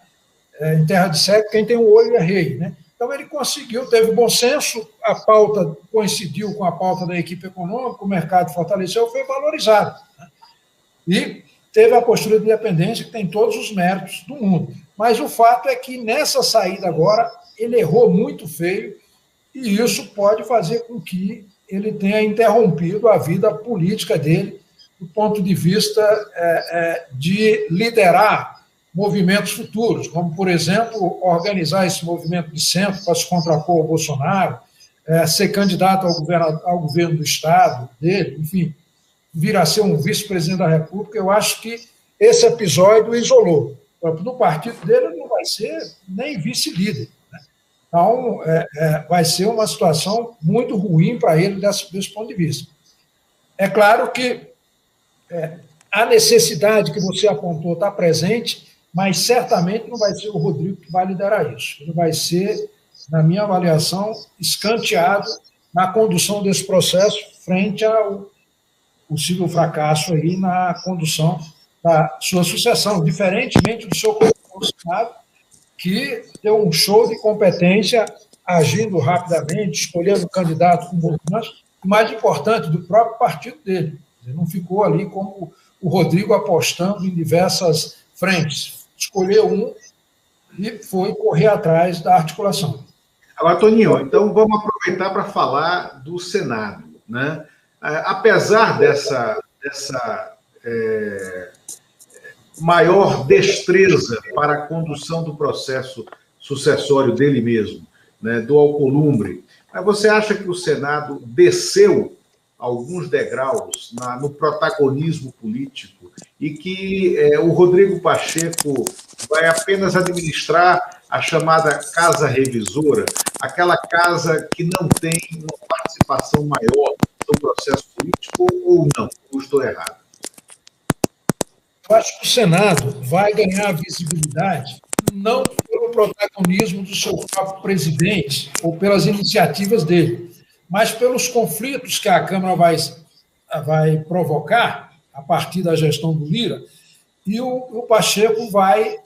Em terra de cego, quem tem um olho é rei, né? Então ele conseguiu, teve bom senso, a pauta coincidiu com a pauta da equipe econômica, o mercado fortaleceu, foi valorizado, né? E teve a postura de independência, que tem todos os méritos do mundo. Mas o fato é que, nessa saída agora, ele errou muito feio, e isso pode fazer com que ele tenha interrompido a vida política dele, do ponto de vista de liderar movimentos futuros, como, por exemplo, organizar esse movimento de centro para se contrapor ao Bolsonaro, ser candidato ao governo do Estado dele, enfim, vir a ser um vice-presidente da República. Eu acho que esse episódio o isolou. No partido dele ele não vai ser nem vice-líder, né? Então, vai ser uma situação muito ruim para ele desse ponto de vista. É claro que a necessidade que você apontou está presente, mas certamente não vai ser o Rodrigo que vai liderar isso. Ele vai ser, na minha avaliação, escanteado na condução desse processo frente ao possível fracasso aí na condução da sua sucessão, diferentemente do seu Bolsonaro, que deu um show de competência, agindo rapidamente, escolhendo o candidato com Bolsonaro, o mais importante, do próprio partido dele. Ele não ficou ali como o Rodrigo apostando em diversas frentes. Escolheu um e foi correr atrás da articulação. Agora, Toninho, então vamos aproveitar para falar do Senado, né? Apesar dessa maior destreza para a condução do processo sucessório dele mesmo, né, do Alcolumbre, Mas você acha que o Senado desceu alguns degraus no protagonismo político e que o Rodrigo Pacheco vai apenas administrar a chamada casa revisora, aquela casa que não tem uma participação maior no processo político, ou não? Ou estou errado? Eu acho que o Senado vai ganhar visibilidade não pelo protagonismo do seu próprio presidente ou pelas iniciativas dele, mas pelos conflitos que a Câmara vai provocar a partir da gestão do Lira, e o Pacheco vai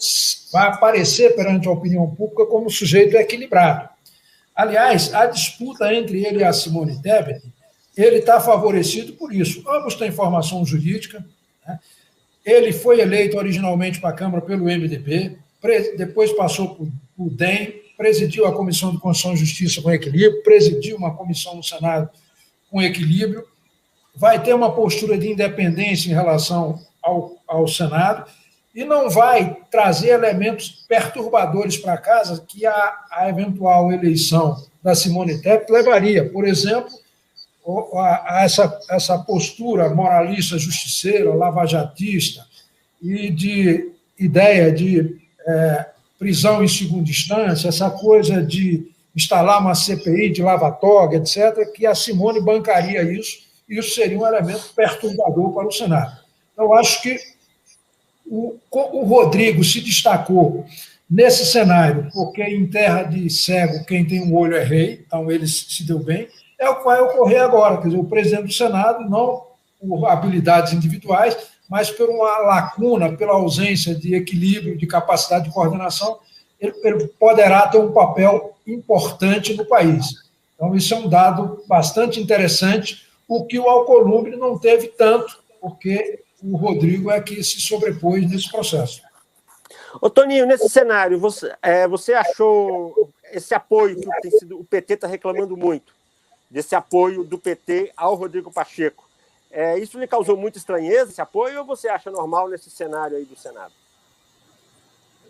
aparecer perante a opinião pública como sujeito equilibrado. Aliás, a disputa entre ele e a Simone Tebet, ele está favorecido por isso. Ambos têm formação jurídica, né? Ele foi eleito originalmente para a Câmara pelo MDB, depois passou por DEM, presidiu a Comissão de Constituição e Justiça com equilíbrio, presidiu uma comissão no Senado com equilíbrio, vai ter uma postura de independência em relação ao Senado e não vai trazer elementos perturbadores para casa que a eventual eleição da Simone Tebet levaria. Por exemplo, a essa postura moralista, justiceira, lavajatista e de ideia de prisão em segunda instância, essa coisa de instalar uma CPI de lava-toga, etc., que a Simone bancaria isso, e isso seria um elemento perturbador para o Senado. Eu acho que o Rodrigo se destacou nesse cenário, porque em terra de cego, quem tem um olho é rei, então ele se deu bem, é o que vai ocorrer agora. Quer dizer, o presidente do Senado, não por habilidades individuais, mas por uma lacuna, pela ausência de equilíbrio, de capacidade de coordenação, ele poderá ter um papel importante no país. Então, isso é um dado bastante interessante, o que o Alcolumbre não teve tanto, porque o Rodrigo é que se sobrepôs nesse processo. Ô, Toninho, nesse cenário, você achou esse apoio que o PT está reclamando muito, desse apoio do PT ao Rodrigo Pacheco, isso lhe causou muita estranheza, esse apoio, ou você acha normal nesse cenário aí do Senado?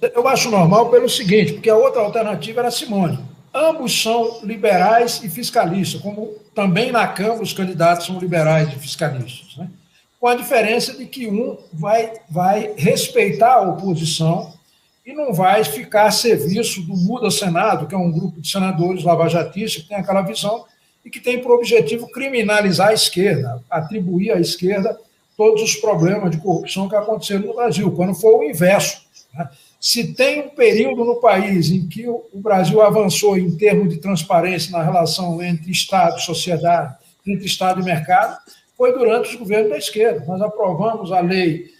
Eu acho normal pelo seguinte, porque a outra alternativa era a Simone. Ambos são liberais e fiscalistas, como também na Câmara os candidatos são liberais e fiscalistas, né? Com a diferença de que um vai respeitar a oposição e não vai ficar a serviço do Muda Senado, que é um grupo de senadores lavajatistas que tem aquela visão e que tem por objetivo criminalizar a esquerda, atribuir à esquerda todos os problemas de corrupção que aconteceram no Brasil, quando foi o inverso, né? Se tem um período no país em que o Brasil avançou em termos de transparência na relação entre Estado e sociedade, entre Estado e mercado, foi durante os governos da esquerda. Nós aprovamos a lei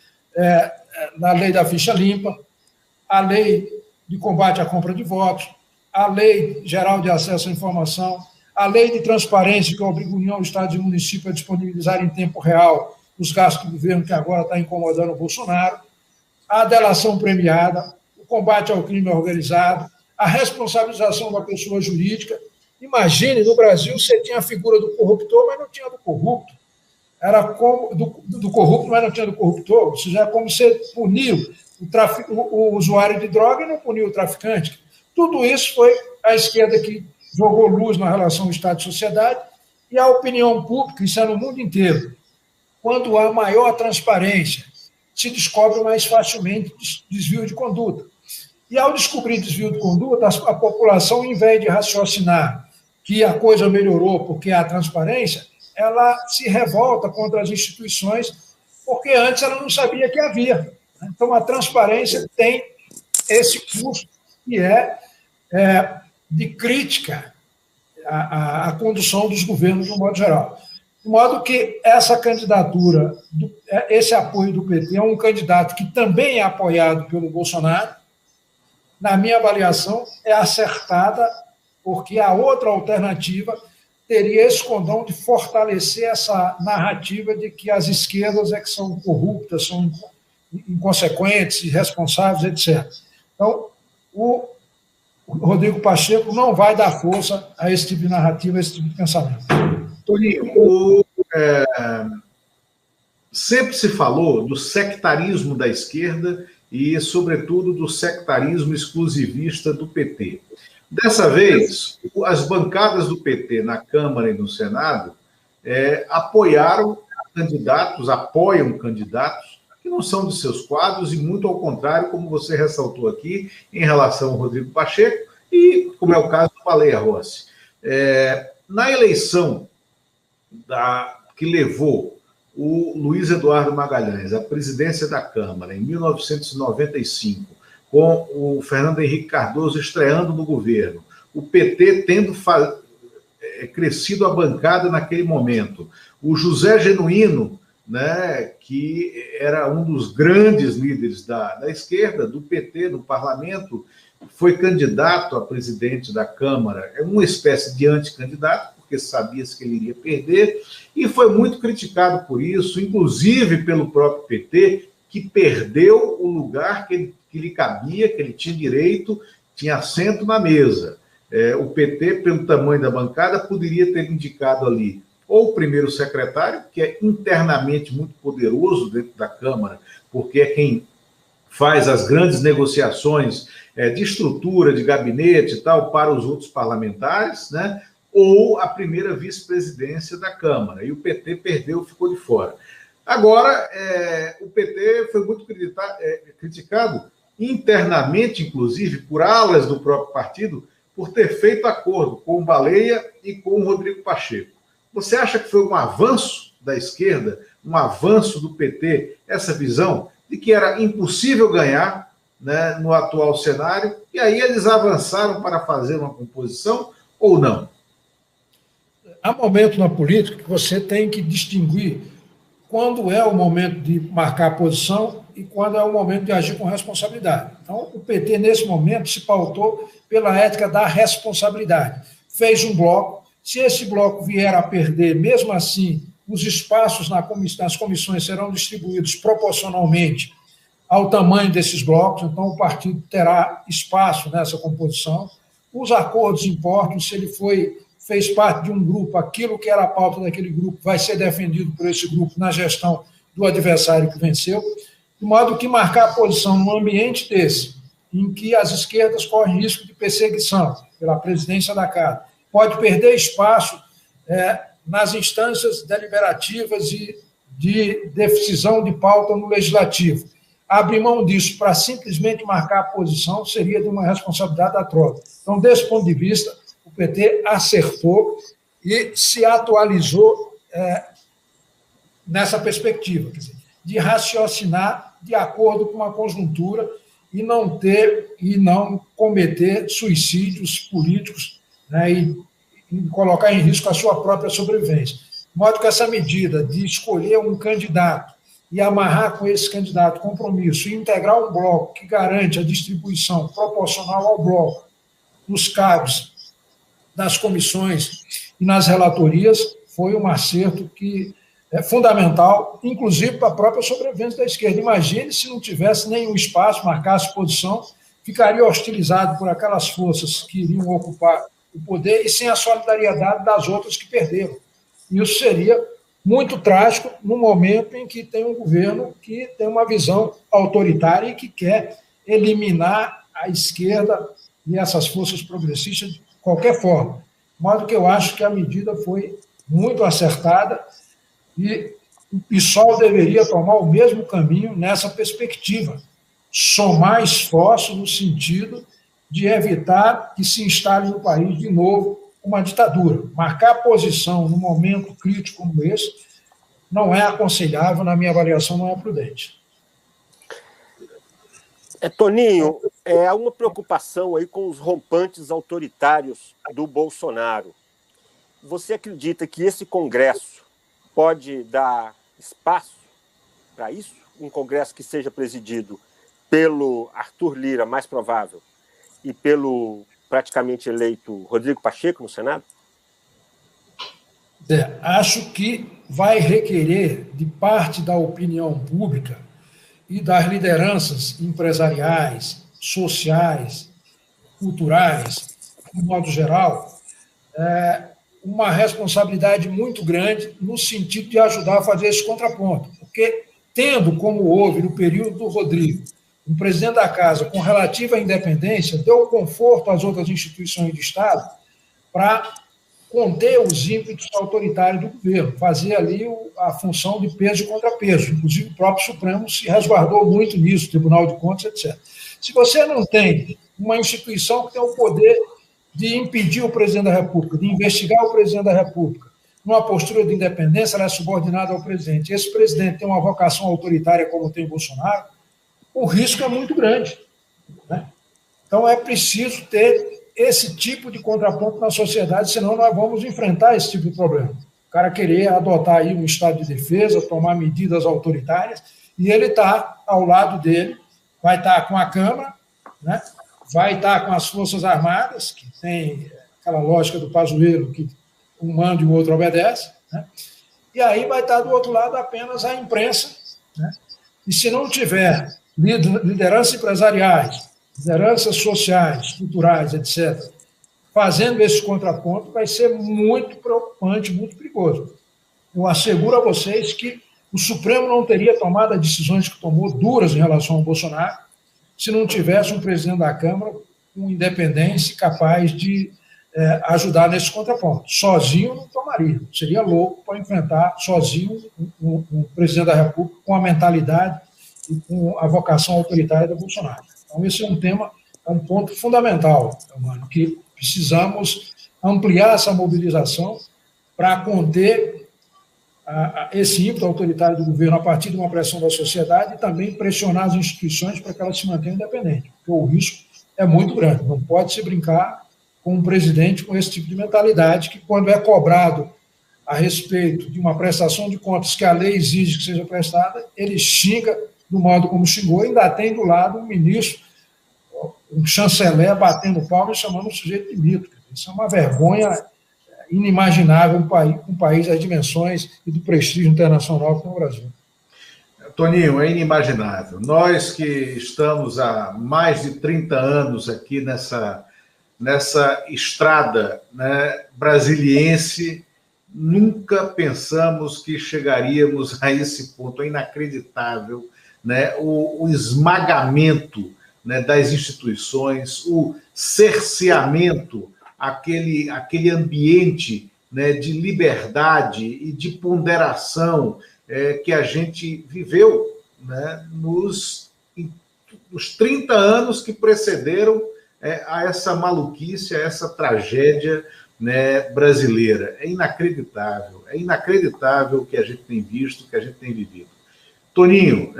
da ficha limpa, a lei de combate à compra de votos, a lei geral de acesso à informação, a lei de transparência que obriga a União, Estados e municípios a disponibilizar em tempo real os gastos do governo, que agora está incomodando o Bolsonaro, a delação premiada, o combate ao crime organizado, a responsabilização da pessoa jurídica. Imagine, no Brasil, você tinha a figura do corruptor, mas não tinha do corrupto. Era como do corrupto, mas não tinha do corruptor. Ou seja, é como você puniu o usuário de droga e não puniu o traficante. Tudo isso foi a esquerda que jogou luz na relação Estado e sociedade, e a opinião pública, isso é no mundo inteiro. Quando há maior transparência, se descobre mais facilmente desvio de conduta. E ao descobrir desvio de conduta, a população, em vez de raciocinar que a coisa melhorou porque há transparência, ela se revolta contra as instituições, porque antes ela não sabia que havia. Então, a transparência tem esse custo que é de crítica à condução dos governos, de um modo geral. De modo que essa candidatura, esse apoio do PT é um candidato que também é apoiado pelo Bolsonaro, na minha avaliação, é acertada, porque a outra alternativa teria esse condão de fortalecer essa narrativa de que as esquerdas é que são corruptas, são inconsequentes, irresponsáveis, etc. Então, o Rodrigo Pacheco não vai dar força a esse tipo de narrativa, a esse tipo de pensamento. Toninho, sempre se falou do sectarismo da esquerda e, sobretudo, do sectarismo exclusivista do PT. Dessa vez, as bancadas do PT na Câmara e no Senado apoiam candidatos que não são de seus quadros e, muito ao contrário, como você ressaltou aqui, em relação ao Rodrigo Pacheco e, como é o caso do Baleia Rossi. Na eleição que levou o Luiz Eduardo Magalhães à presidência da Câmara em 1995, com o Fernando Henrique Cardoso estreando no governo, o PT tendo crescido a bancada naquele momento, o José Genuíno, né, que era um dos grandes líderes da esquerda, do PT no parlamento, foi candidato a presidente da Câmara, uma espécie de anticandidato, porque sabia-se que ele iria perder, e foi muito criticado por isso, inclusive pelo próprio PT, que perdeu o lugar que lhe cabia, que ele tinha direito, tinha assento na mesa. O PT, pelo tamanho da bancada, poderia ter indicado ali ou o primeiro secretário, que é internamente muito poderoso dentro da Câmara, porque é quem faz as grandes negociações de estrutura, de gabinete e tal, para os outros parlamentares, né? Ou a primeira vice-presidência da Câmara. E o PT perdeu, ficou de fora. Agora, o PT foi muito criticado internamente, inclusive, por alas do próprio partido, por ter feito acordo com o Baleia e com o Rodrigo Pacheco. Você acha que foi um avanço da esquerda, um avanço do PT, essa visão de que era impossível ganhar, né, no atual cenário, e aí eles avançaram para fazer uma composição ou não? Há momentos na política que você tem que distinguir quando é o momento de marcar a posição e quando é o momento de agir com responsabilidade. Então, o PT, nesse momento, se pautou pela ética da responsabilidade. Fez um bloco. Se esse bloco vier a perder, mesmo assim, os espaços nas comissões serão distribuídos proporcionalmente ao tamanho desses blocos, então o partido terá espaço nessa composição. Os acordos importam, se ele fez parte de um grupo, aquilo que era a pauta daquele grupo vai ser defendido por esse grupo na gestão do adversário que venceu, de modo que marcar a posição num ambiente desse, em que as esquerdas correm risco de perseguição pela presidência da casa, pode perder espaço nas instâncias deliberativas e de decisão de pauta no legislativo. Abrir mão disso para simplesmente marcar a posição seria de uma responsabilidade da troca. Então, desse ponto de vista, o PT acertou e se atualizou nessa perspectiva, quer dizer, de raciocinar de acordo com a conjuntura e não cometer suicídios políticos, né, e colocar em risco a sua própria sobrevivência. De modo que essa medida de escolher um candidato e amarrar com esse candidato compromisso e integrar um bloco que garante a distribuição proporcional ao bloco nos cargos das comissões e nas relatorias foi um acerto que é fundamental, inclusive para a própria sobrevivência da esquerda. Imagine se não tivesse nenhum espaço, marcasse posição, ficaria hostilizado por aquelas forças que iriam ocupar o poder e sem a solidariedade das outras que perderam. Isso seria muito trágico no momento em que tem um governo que tem uma visão autoritária e que quer eliminar a esquerda e essas forças progressistas de qualquer forma. De modo que eu acho que a medida foi muito acertada e o PSOL deveria tomar o mesmo caminho nessa perspectiva, somar esforços no sentido de evitar que se instale no país de novo uma ditadura. Marcar posição num momento crítico como esse não é aconselhável, na minha avaliação, não é prudente. Toninho, há uma preocupação aí com os rompantes autoritários do Bolsonaro. Você acredita que esse Congresso pode dar espaço para isso? Um Congresso que seja presidido pelo Arthur Lira, mais provável, e pelo praticamente eleito Rodrigo Pacheco no Senado? Acho que vai requerer de parte da opinião pública e das lideranças empresariais, sociais, culturais, de modo geral, uma responsabilidade muito grande no sentido de ajudar a fazer esse contraponto. Porque, tendo, como houve no período do Rodrigo, um presidente da Casa com relativa independência deu conforto às outras instituições de Estado para conter os ímpetos autoritários do governo, fazer ali a função de peso e contrapeso. Inclusive, o próprio Supremo se resguardou muito nisso, Tribunal de Contas, etc. Se você não tem uma instituição que tem o poder de impedir o presidente da República, de investigar o presidente da República, numa postura de independência, ela é subordinada ao presidente. Esse presidente tem uma vocação autoritária como tem Bolsonaro, o risco é muito grande, né? Então, é preciso ter esse tipo de contraponto na sociedade, senão nós vamos enfrentar esse tipo de problema. O cara querer adotar aí um estado de defesa, tomar medidas autoritárias, e ele está ao lado dele, vai estar com a Câmara, né? Vai estar com as Forças Armadas, que tem aquela lógica do Pazuello, que um manda e o outro obedece, né? E aí vai estar do outro lado apenas a imprensa, né? E se não tiver lideranças empresariais, lideranças sociais, culturais, etc., fazendo esse contraponto, vai ser muito preocupante, muito perigoso. Eu asseguro a vocês que o Supremo não teria tomado as decisões que tomou, duras em relação ao Bolsonaro, se não tivesse um presidente da Câmara com independência e capaz de ajudar nesse contraponto. Sozinho não tomaria. Seria louco para enfrentar sozinho um presidente da República com a mentalidade e com a vocação autoritária do Bolsonaro. Então, esse é um tema, é um ponto fundamental, mano, que precisamos ampliar essa mobilização para conter esse ímpeto autoritário do governo a partir de uma pressão da sociedade e também pressionar as instituições para que elas se mantenham independentes, porque o risco é muito grande. Não pode se brincar com um presidente com esse tipo de mentalidade que, quando é cobrado a respeito de uma prestação de contas que a lei exige que seja prestada, ele xinga do modo como xingou, e ainda tem do lado um ministro, um chanceler batendo palma e chamando o sujeito de mito. Isso é uma vergonha inimaginável um país das dimensões e do prestígio internacional como o Brasil. Toninho, é inimaginável. Nós que estamos há mais de 30 anos aqui nessa estrada, né, brasiliense, nunca pensamos que chegaríamos a esse ponto. É inacreditável, né, o esmagamento, né, das instituições, o cerceamento, aquele ambiente, né, de liberdade e de ponderação que a gente viveu, né, nos 30 anos que precederam a essa maluquice, a essa tragédia, né, brasileira. É inacreditável o que a gente tem visto, o que a gente tem vivido. Toninho,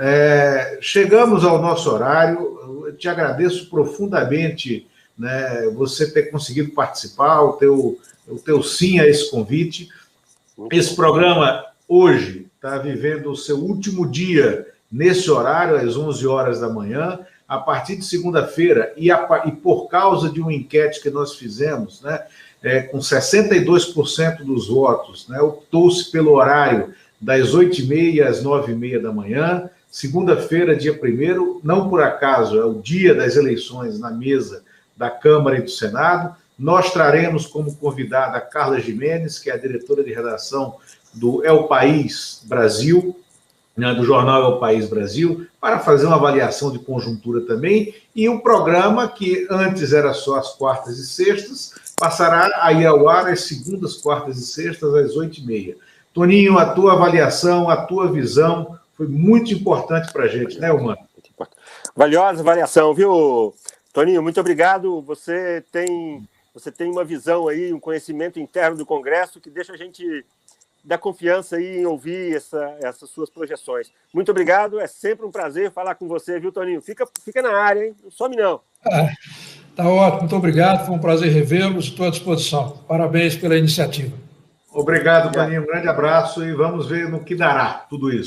chegamos ao nosso horário. Eu te agradeço profundamente, né, você ter conseguido participar, o teu sim a esse convite. Esse programa hoje está vivendo o seu último dia nesse horário, às 11 horas da manhã. A partir de segunda-feira, e por causa de uma enquete que nós fizemos, né, com 62% dos votos, né, optou-se pelo horário das 8h30 às 9h30 da manhã, segunda-feira, dia 1º, não por acaso, é o dia das eleições na mesa da Câmara e do Senado. Nós traremos como convidada a Carla Gimenez, que é a diretora de redação do El País Brasil, né, do jornal El País Brasil, para fazer uma avaliação de conjuntura também, e um programa que antes era só às quartas e sextas, passará a ir ao ar às segundas, quartas e sextas, às 8h30. Toninho, a tua avaliação, a tua visão foi muito importante para a gente, né, Humano? Valiosa avaliação, viu, Toninho? Muito obrigado. Você tem uma visão aí, um conhecimento interno do Congresso que deixa a gente dar confiança aí em ouvir essas suas projeções. Muito obrigado, é sempre um prazer falar com você, viu, Toninho? Fica na área, hein? Não some, não. Tá ótimo, muito obrigado, foi um prazer revê-los, estou à disposição. Parabéns pela iniciativa. Obrigado, Toninho, um grande abraço e vamos ver no que dará tudo isso.